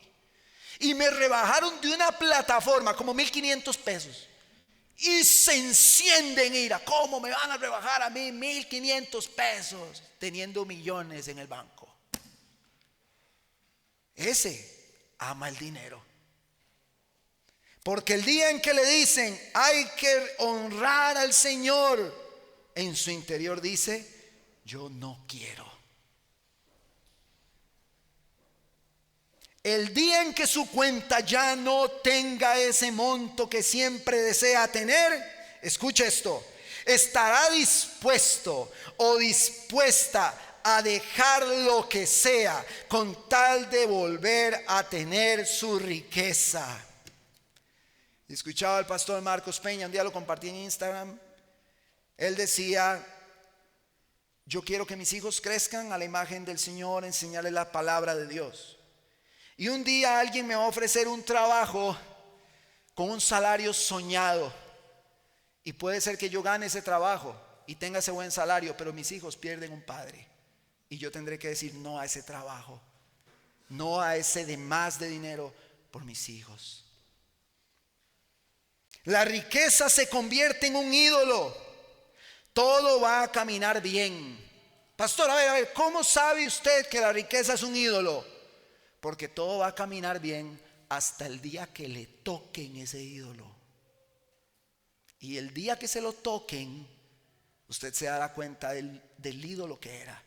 Y me rebajaron de una plataforma como 1,500 pesos. Y se enciende en ira. ¿Cómo me van a rebajar a mí 1,500 pesos teniendo millones en el banco? Ese ama el dinero. Porque el día en que le dicen hay que honrar al Señor, en su interior dice: yo no quiero. El día en que su cuenta ya no tenga ese monto que siempre desea tener, escucha esto, estará dispuesto o dispuesta a dejar lo que sea con tal de volver a tener su riqueza. Escuchaba al pastor Marcos Peña, un día lo compartí en Instagram. Él decía: yo quiero que mis hijos crezcan a la imagen del Señor, enseñarles la palabra de Dios. Y un día alguien me va a ofrecer un trabajo con un salario soñado. Y puede ser que yo gane ese trabajo y tenga ese buen salario, pero mis hijos pierden un padre. Y yo tendré que decir no a ese trabajo, no a ese de más de dinero por mis hijos. La riqueza se convierte en un ídolo. Todo va a caminar bien. Pastor, a ver, ¿cómo sabe usted que la riqueza es un ídolo? Porque todo va a caminar bien hasta el día que le toquen ese ídolo. Y el día que se lo toquen, usted se dará cuenta del ídolo que era.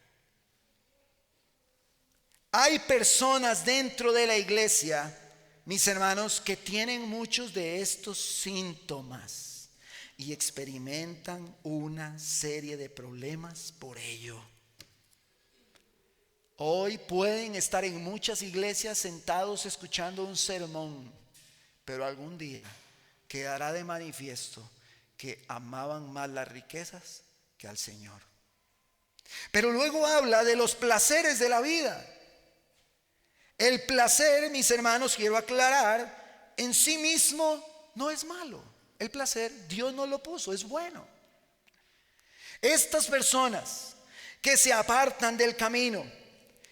Hay personas dentro de la iglesia, mis hermanos, que tienen muchos de estos síntomas y experimentan una serie de problemas por ello. Hoy pueden estar en muchas iglesias sentados escuchando un sermón, pero algún día quedará de manifiesto que amaban más las riquezas que al Señor. Pero luego habla de los placeres de la vida. El placer, mis hermanos, quiero aclarar, en sí mismo no es malo. El placer Dios nos lo puso, es bueno. Estas personas que se apartan del camino,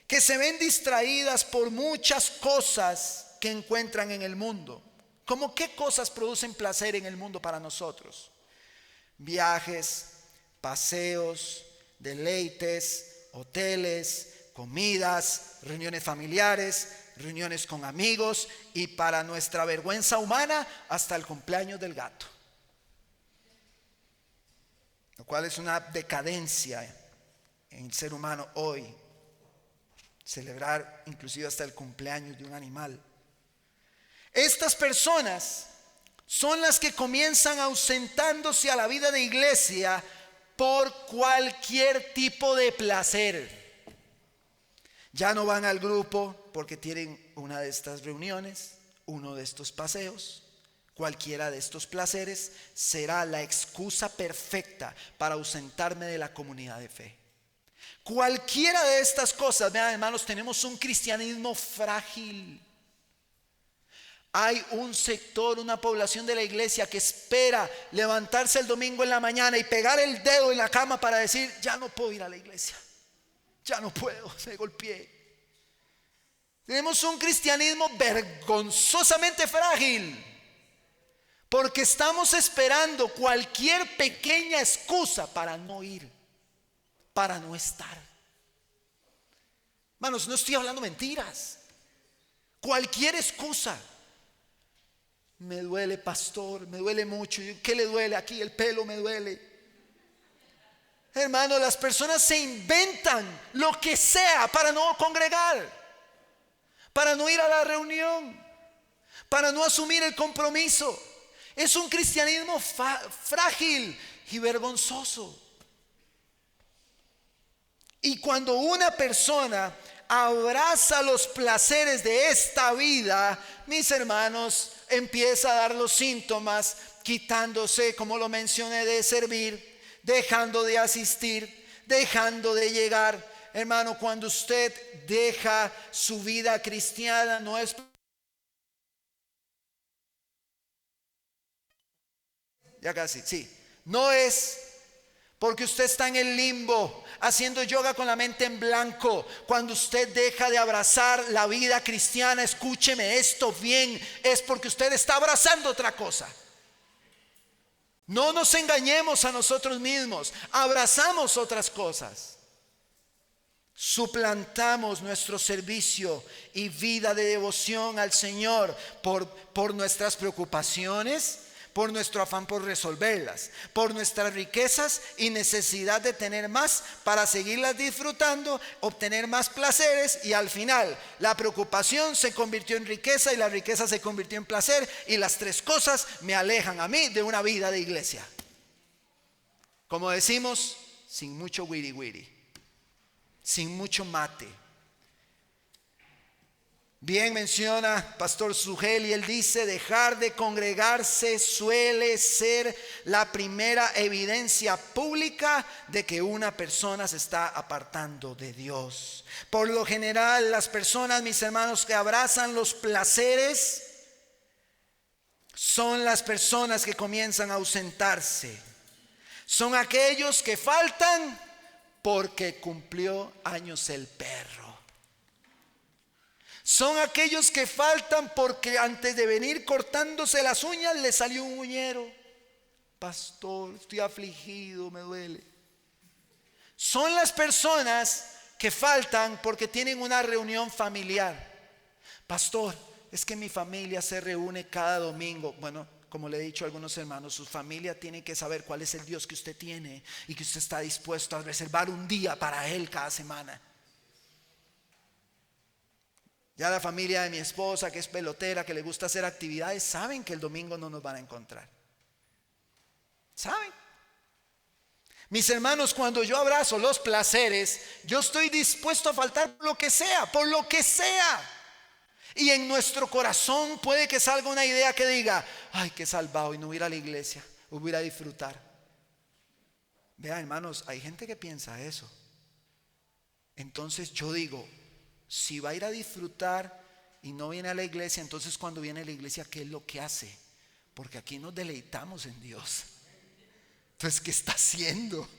que se ven distraídas por muchas cosas que encuentran en el mundo. ¿Cómo qué cosas producen placer en el mundo para nosotros? Viajes, paseos, deleites, hoteles, comidas, reuniones familiares, reuniones con amigos y, para nuestra vergüenza humana, hasta el cumpleaños del gato. Lo cual es una decadencia en el ser humano hoy. Celebrar inclusive hasta el cumpleaños de un animal. Estas personas son las que comienzan ausentándose a la vida de iglesia por cualquier tipo de placer. Ya no van al grupo porque tienen una de estas reuniones, uno de estos paseos. Cualquiera de estos placeres será la excusa perfecta para ausentarme de la comunidad de fe. Cualquiera de estas cosas, vean hermanos, tenemos un cristianismo frágil. Hay un sector, una población de la iglesia que espera levantarse el domingo en la mañana y pegar el dedo en la cama para decir: ya no puedo ir a la iglesia, ya no puedo, me golpeé. Tenemos un cristianismo vergonzosamente frágil, porque estamos esperando cualquier pequeña excusa para no ir, para no estar. Hermanos, no estoy hablando mentiras. Cualquier excusa. Me duele, pastor, me duele mucho. ¿Qué le duele? Aquí el pelo me duele. Hermano, las personas se inventan lo que sea para no congregar, para no ir a la reunión, para no asumir el compromiso. Es un cristianismo frágil y vergonzoso. Y cuando una persona abraza los placeres de esta vida, mis hermanos, empieza a dar los síntomas, quitándose, como lo mencioné, de servir, dejando de asistir, dejando de llegar. Hermano, cuando usted deja su vida cristiana, no es... Ya casi, sí. No es porque usted está en el limbo, haciendo yoga con la mente en blanco. Cuando usted deja de abrazar la vida cristiana, escúcheme esto bien, es porque usted está abrazando otra cosa. No nos engañemos a nosotros mismos, abrazamos otras cosas. Suplantamos nuestro servicio y vida de devoción al Señor por nuestras preocupaciones, por nuestro afán por resolverlas, por nuestras riquezas y necesidad de tener más para seguirlas disfrutando, obtener más placeres, y al final la preocupación se convirtió en riqueza y la riqueza se convirtió en placer, y las tres cosas me alejan a mí de una vida de iglesia. Como decimos, sin mucho wiri wiri, sin mucho mate. Bien menciona Pastor Sugel, y él dice: dejar de congregarse suele ser la primera evidencia pública de que una persona se está apartando de Dios. Por lo general, las personas, mis hermanos, que abrazan los placeres son las personas que comienzan a ausentarse. Son aquellos que faltan porque cumplió años el perro. Son aquellos que faltan porque antes de venir cortándose las uñas le salió un uñero. Pastor, estoy afligido, me duele. Son las personas que faltan porque tienen una reunión familiar. Pastor, es que mi familia se reúne cada domingo. Bueno, como le he dicho a algunos hermanos, su familia tiene que saber cuál es el Dios que usted tiene y que usted está dispuesto a reservar un día para Él cada semana. Ya la familia de mi esposa, que es pelotera, que le gusta hacer actividades, saben que el domingo no nos van a encontrar. ¿Saben? Mis hermanos, cuando yo abrazo los placeres, yo estoy dispuesto a faltar por lo que sea, por lo que sea. Y en nuestro corazón puede que salga una idea que diga: ay, qué salvado, y no voy a ir a la iglesia, voy a ir a disfrutar. Vean, hermanos, hay gente que piensa eso. Entonces yo digo, si va a ir a disfrutar y no viene a la iglesia, entonces cuando viene a la iglesia, ¿qué es lo que hace? Porque aquí nos deleitamos en Dios. Entonces, ¿qué está haciendo?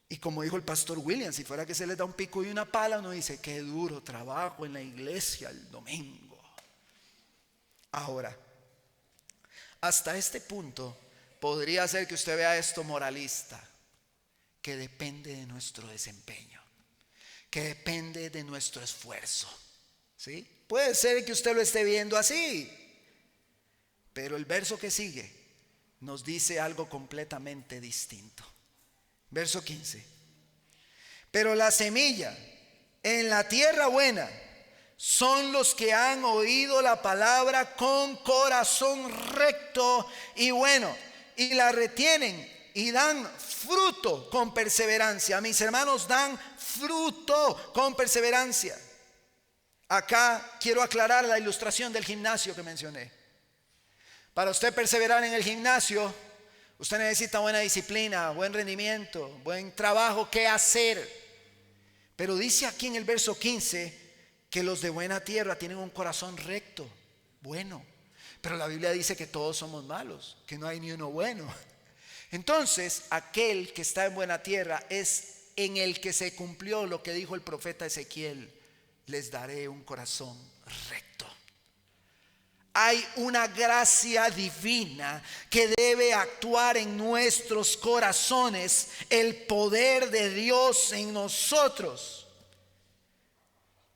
Y como dijo el pastor William, si fuera que se les da un pico y una pala, uno dice: qué duro trabajo en la iglesia el domingo. Ahora, hasta este punto podría ser que usted vea esto moralista, que depende de nuestro desempeño, que depende de nuestro esfuerzo. ¿Sí? Puede ser que usted lo esté viendo así, pero el verso que sigue nos dice algo completamente distinto. Verso 15. Pero la semilla en la tierra buena son los que han oído la palabra con corazón recto y bueno, y la retienen y dan fruto con perseverancia. Mis hermanos, dan fruto con perseverancia. Acá quiero aclarar la ilustración del gimnasio que mencioné. Para usted perseverar en el gimnasio, usted necesita buena disciplina, buen rendimiento, buen trabajo que hacer. Pero dice aquí en el verso 15 que los de buena tierra tienen un corazón recto, bueno. Pero la Biblia dice que todos somos malos, que no hay ni uno bueno. Entonces, aquel que está en buena tierra es en el que se cumplió lo que dijo el profeta Ezequiel: les daré un corazón recto. Hay una gracia divina que debe actuar en nuestros corazones, el poder de Dios en nosotros,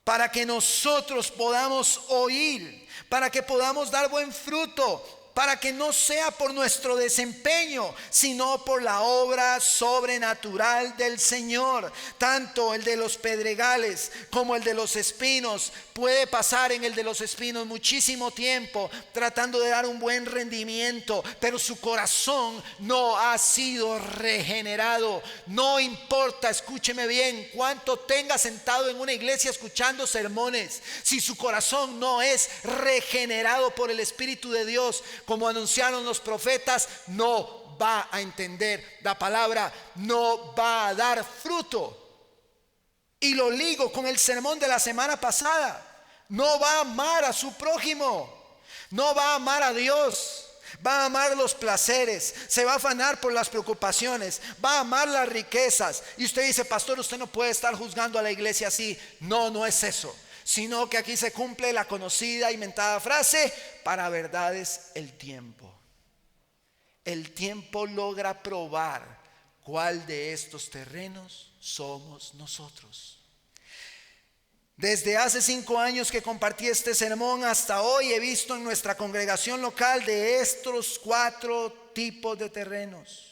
para que nosotros podamos oír, para que podamos dar buen fruto, para que no sea por nuestro desempeño, sino por la obra sobrenatural del Señor. Tanto el de los pedregales como el de los espinos. Puede pasar en el de los espinos muchísimo tiempo tratando de dar un buen rendimiento, pero su corazón no ha sido regenerado. No importa, escúcheme bien, cuánto tenga sentado en una iglesia escuchando sermones, si su corazón no es regenerado por el Espíritu de Dios, como anunciaron los profetas, no va a entender la palabra, no va a dar fruto. Y lo ligo con el sermón de la semana pasada. No va a amar a su prójimo, no va a amar a Dios. Va a amar los placeres, se va a afanar por las preocupaciones, va a amar las riquezas. Y usted dice: pastor, usted no puede estar juzgando a la iglesia así. No, no es eso, sino que aquí se cumple la conocida y mentada frase: para verdad es el tiempo. El tiempo logra probar cuál de estos terrenos somos nosotros. Desde hace 5 años que compartí este sermón hasta hoy, he visto en nuestra congregación local de estos 4 tipos de terrenos.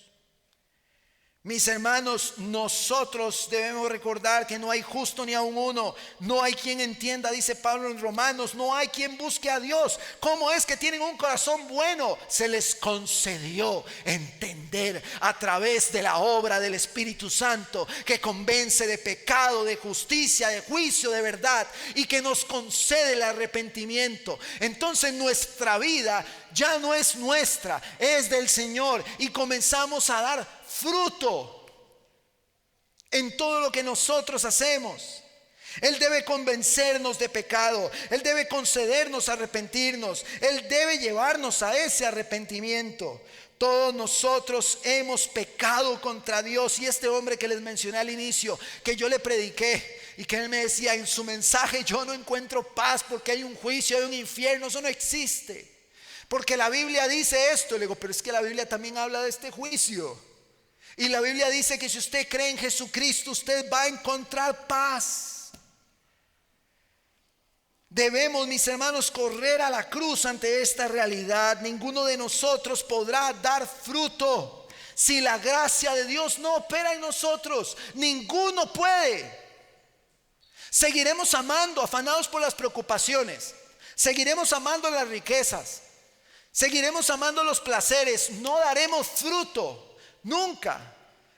Mis hermanos, nosotros debemos recordar que no hay justo ni aun uno. No hay quien entienda, dice Pablo en Romanos. No hay quien busque a Dios. ¿Cómo es que tienen un corazón bueno? Se les concedió entender a través de la obra del Espíritu Santo, que convence de pecado, de justicia, de juicio, de verdad, y que nos concede el arrepentimiento. Entonces nuestra vida ya no es nuestra, es del Señor, y comenzamos a dar fruto en todo lo que nosotros hacemos. Él debe convencernos de pecado, Él debe concedernos arrepentirnos, Él debe llevarnos a ese arrepentimiento. Todos nosotros hemos pecado contra Dios. Y este hombre que les mencioné al inicio, que yo le prediqué y que él me decía en su mensaje: yo no encuentro paz porque hay un juicio, hay un infierno. Eso no existe, porque la Biblia dice esto. Le digo: pero es que la Biblia también habla de este juicio. Y la Biblia dice que si usted cree en Jesucristo, usted va a encontrar paz. Debemos, mis hermanos, correr a la cruz ante esta realidad. Ninguno de nosotros podrá dar fruto si la gracia de Dios no opera en nosotros. Ninguno puede. Seguiremos amando, afanados por las preocupaciones. Seguiremos amando las riquezas. Seguiremos amando los placeres. No daremos fruto. Nunca.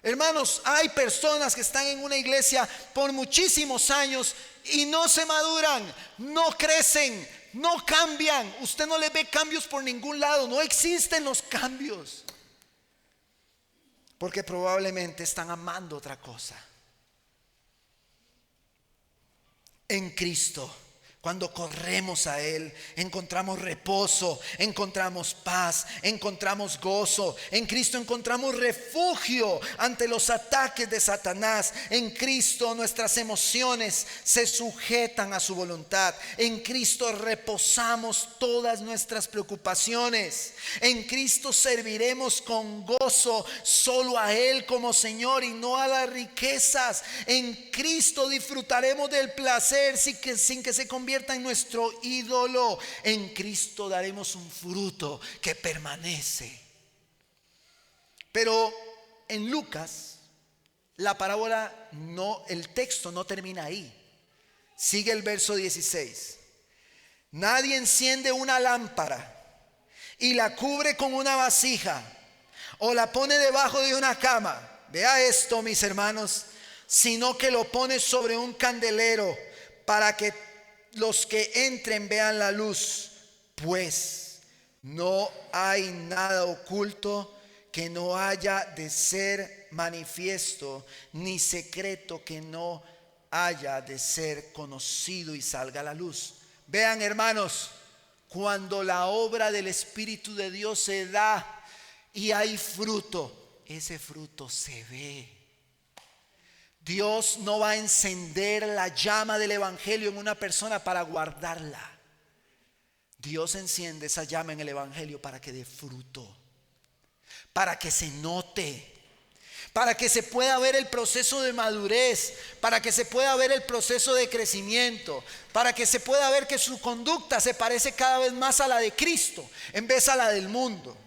Hermanos, hay personas que están en una iglesia por muchísimos años y no se maduran, no crecen, no cambian. Usted no le ve cambios por ningún lado. No existen los cambios, porque probablemente están amando otra cosa. En Cristo, cuando corremos a Él, encontramos reposo, encontramos paz, encontramos gozo. En Cristo encontramos refugio ante los ataques de Satanás. En Cristo nuestras emociones se sujetan a su voluntad. En Cristo reposamos todas nuestras preocupaciones. En Cristo serviremos con gozo solo a Él como Señor y no a las riquezas. En Cristo disfrutaremos del placer sin que se convierta en nuestro ídolo. En Cristo daremos un fruto que permanece. Pero en Lucas, la parábola no, el texto no termina ahí. Sigue el verso 16. Nadie enciende una lámpara y la cubre con una vasija o la pone debajo de una cama. Vea esto, mis hermanos, sino que lo pone sobre un candelero para que los que entren vean la luz. Pues no hay nada oculto que no haya de ser manifiesto, ni secreto que no haya de ser conocido y salga a la luz. Vean, hermanos, cuando la obra del Espíritu de Dios se da y hay fruto, ese fruto se ve. Dios no va a encender la llama del evangelio en una persona para guardarla. Dios enciende esa llama en el evangelio para que dé fruto, para que se note, para que se pueda ver el proceso de madurez, para que se pueda ver el proceso de crecimiento, para que se pueda ver que su conducta se parece cada vez más a la de Cristo en vez a la del mundo.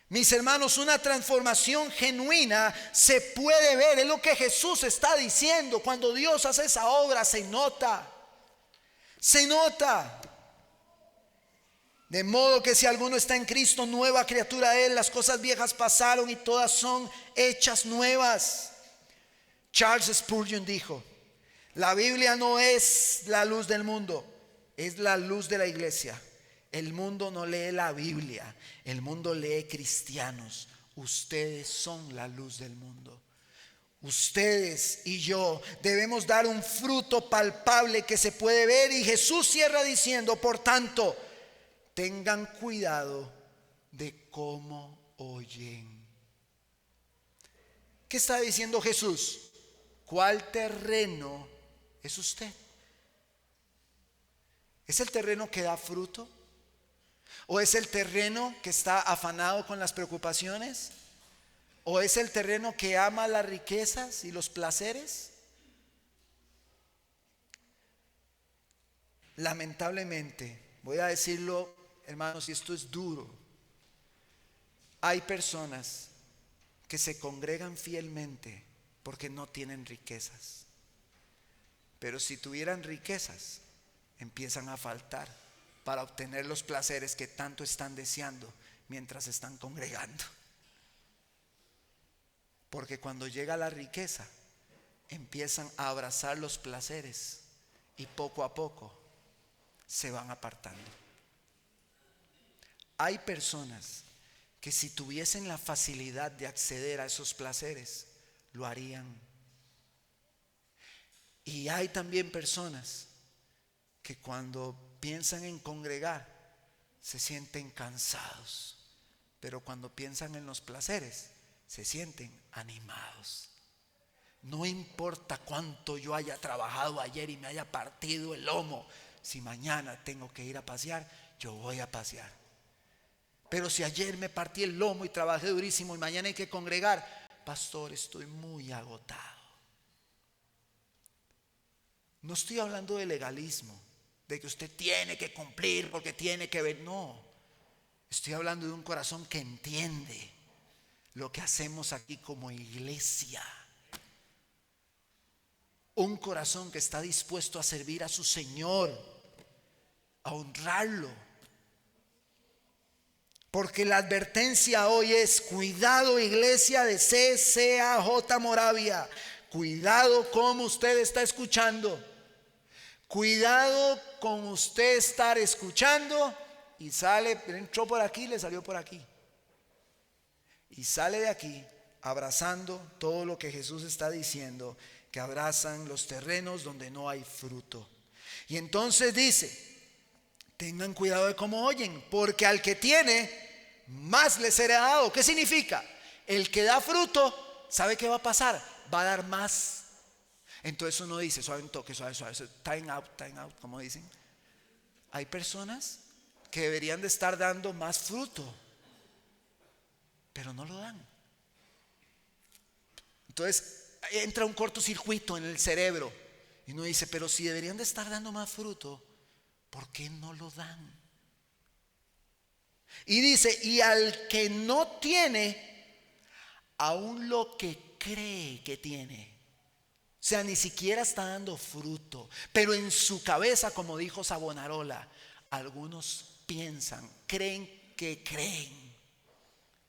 Mis hermanos, una transformación genuina se puede ver, es lo que Jesús está diciendo. Cuando Dios hace esa obra se nota, se nota. De modo que si alguno está en Cristo, nueva criatura es, las cosas viejas pasaron y todas son hechas nuevas. Charles Spurgeon dijo: la Biblia no es la luz del mundo, es la luz de la iglesia. El mundo no lee la Biblia, el mundo lee cristianos. Ustedes son la luz del mundo. Ustedes y yo debemos dar un fruto palpable que se puede ver. Y Jesús cierra diciendo: por tanto, tengan cuidado de cómo oyen. ¿Qué está diciendo Jesús? ¿Cuál terreno es usted? ¿Es el terreno que da fruto? ¿O es el terreno que está afanado con las preocupaciones? ¿O es el terreno que ama las riquezas y los placeres? Lamentablemente, voy a decirlo, hermanos, y esto es duro, hay personas que se congregan fielmente porque no tienen riquezas. Pero si tuvieran riquezas, empiezan a faltar para obtener los placeres que tanto están deseando mientras están congregando. Porque cuando llega la riqueza, empiezan a abrazar los placeres y poco a poco se van apartando. Hay personas que si tuviesen la facilidad de acceder a esos placeres, lo harían. Y hay también personas que cuando piensan en congregar se sienten cansados, pero cuando piensan en los placeres se sienten animados. No importa cuánto yo haya trabajado ayer y me haya partido el lomo, si mañana tengo que ir a pasear, yo voy a pasear. Pero si ayer me partí el lomo y trabajé durísimo y mañana hay que congregar, pastor, estoy muy agotado. No estoy hablando de legalismo, de que usted tiene que cumplir porque tiene que ver. No, estoy hablando de un corazón que entiende lo que hacemos aquí como iglesia. Un corazón que está dispuesto a servir a su Señor, a honrarlo. Porque la advertencia hoy es: cuidado, iglesia de CCAJ Moravia, cuidado como usted está escuchando. Cuidado con usted estar escuchando y sale, entró por aquí, le salió por aquí. Y sale de aquí abrazando todo lo que Jesús está diciendo, que abrazan los terrenos donde no hay fruto. Y entonces dice: tengan cuidado de cómo oyen, porque al que tiene, más le será dado. ¿Qué significa? El que da fruto, ¿sabe qué va a pasar? Va a dar más. Entonces uno dice: suave un toque, suave, time out, como dicen. Hay personas que deberían de estar dando más fruto, pero no lo dan. Entonces entra un cortocircuito en el cerebro y uno dice: pero si deberían de estar dando más fruto, ¿por qué no lo dan? Y dice: y al que no tiene, aún lo que cree que tiene, o sea, ni siquiera está dando fruto, pero en su cabeza, como dijo Savonarola, algunos piensan, creen que creen,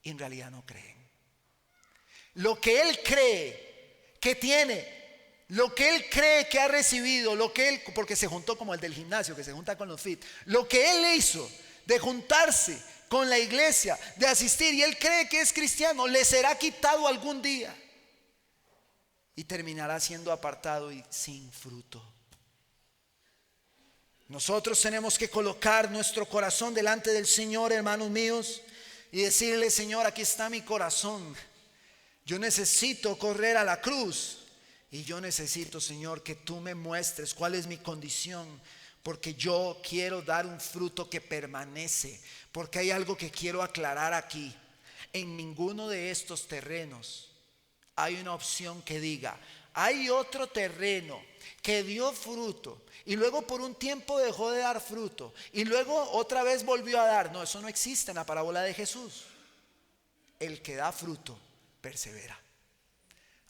y en realidad no creen. Lo que él cree que tiene, lo que él cree que ha recibido, lo que él, porque se juntó como el del gimnasio que se junta con los fit, lo que él hizo de juntarse con la iglesia, de asistir, y él cree que es cristiano, le será quitado algún día y terminará siendo apartado y sin fruto. Nosotros tenemos que colocar nuestro corazón delante del Señor, hermanos míos, y decirle: Señor, aquí está mi corazón. Yo necesito correr a la cruz y yo necesito, Señor, que tú me muestres cuál es mi condición, porque yo quiero dar un fruto que permanece. Porque hay algo que quiero aclarar aquí. en ninguno de estos terrenos hay una opción que diga, hay otro terreno que dio fruto y luego por un tiempo dejó de dar fruto y luego otra vez volvió a dar. No, eso no existe en la parábola de Jesús. El que da fruto persevera.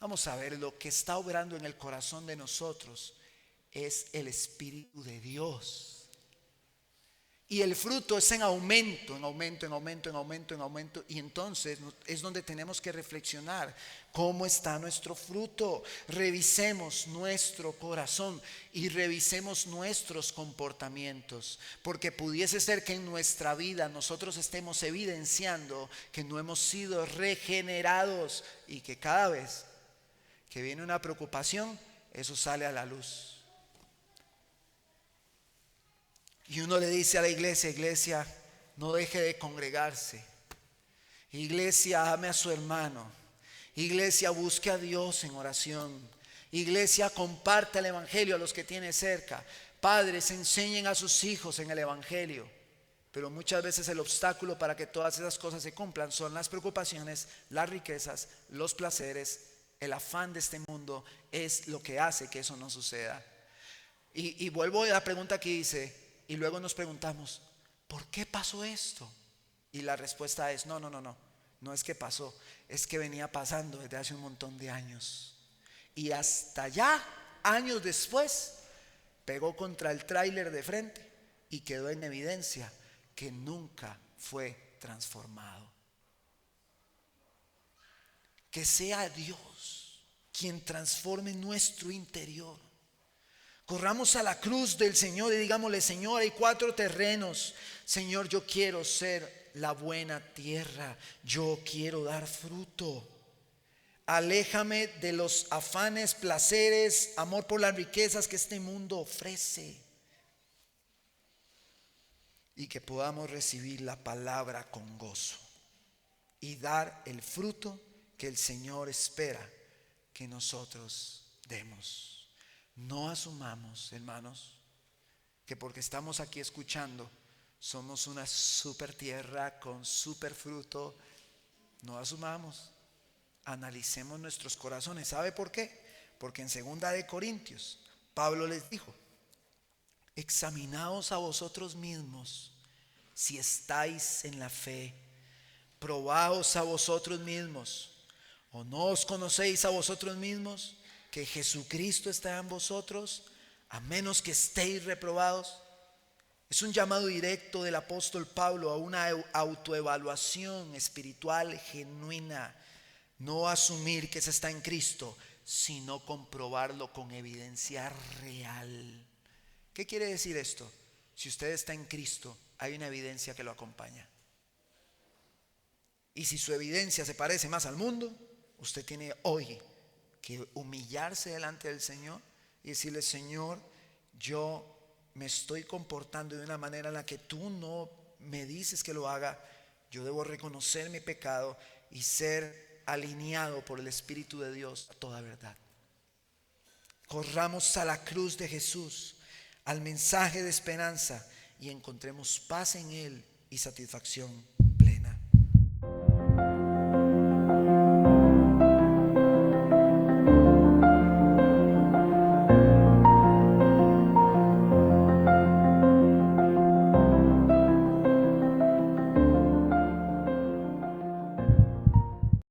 Vamos a ver, lo que está obrando en el corazón de nosotros es el Espíritu de Dios. Y el fruto es en aumento, en aumento, en aumento, en aumento, en aumento. Y entonces es donde tenemos que reflexionar cómo está nuestro fruto. Revisemos nuestro corazón y revisemos nuestros comportamientos. Porque pudiese ser que en nuestra vida nosotros estemos evidenciando que no hemos sido regenerados y que cada vez que viene una preocupación, eso sale a la luz. Y uno le dice a la iglesia, iglesia, no deje de congregarse. Iglesia, ame a su hermano. Iglesia, busque a Dios en oración. Iglesia, comparte el evangelio a los que tiene cerca. Padres, enseñen a sus hijos en el evangelio. Pero muchas veces el obstáculo para que todas esas cosas se cumplan son las preocupaciones, las riquezas, los placeres, el afán de este mundo es lo que hace que eso no suceda. Y vuelvo a la pregunta que hice. Y luego nos preguntamos, ¿por qué pasó esto? Y la respuesta es, no es que pasó, es que venía pasando desde hace un montón de años. Y hasta ya, años después, pegó contra el tráiler de frente y quedó en evidencia que nunca fue transformado. Que sea Dios quien transforme nuestro interior. Corramos a la cruz del Señor y digámosle, Señor, hay 4 terrenos. Señor, yo quiero ser la buena tierra. Yo quiero dar fruto. Aléjame de los afanes, placeres, amor por las riquezas que este mundo ofrece. Y que podamos recibir la palabra con gozo y dar el fruto que el Señor espera que nosotros demos. No asumamos, hermanos, que porque estamos aquí escuchando somos una super tierra con super fruto. No asumamos. Analicemos nuestros corazones. ¿Sabe por qué? Porque en 2 de Corintios Pablo les dijo, examinaos a vosotros mismos si estáis en la fe. Probaos a vosotros mismos. ¿O no os conocéis a vosotros mismos que Jesucristo está en vosotros, a menos que estéis reprobados? Es un llamado directo del apóstol Pablo a una autoevaluación espiritual genuina. No asumir que se está en Cristo, sino comprobarlo con evidencia real. ¿Qué quiere decir esto? Si usted está en Cristo, hay una evidencia que lo acompaña. Y si su evidencia se parece más al mundo, usted tiene hoy que humillarse delante del Señor y decirle, Señor, yo me estoy comportando de una manera en la que tú no me dices que lo haga. Yo debo reconocer mi pecado y ser alineado por el Espíritu de Dios a toda verdad. Corramos a la cruz de Jesús, al mensaje de esperanza, y encontremos paz en Él y satisfacción.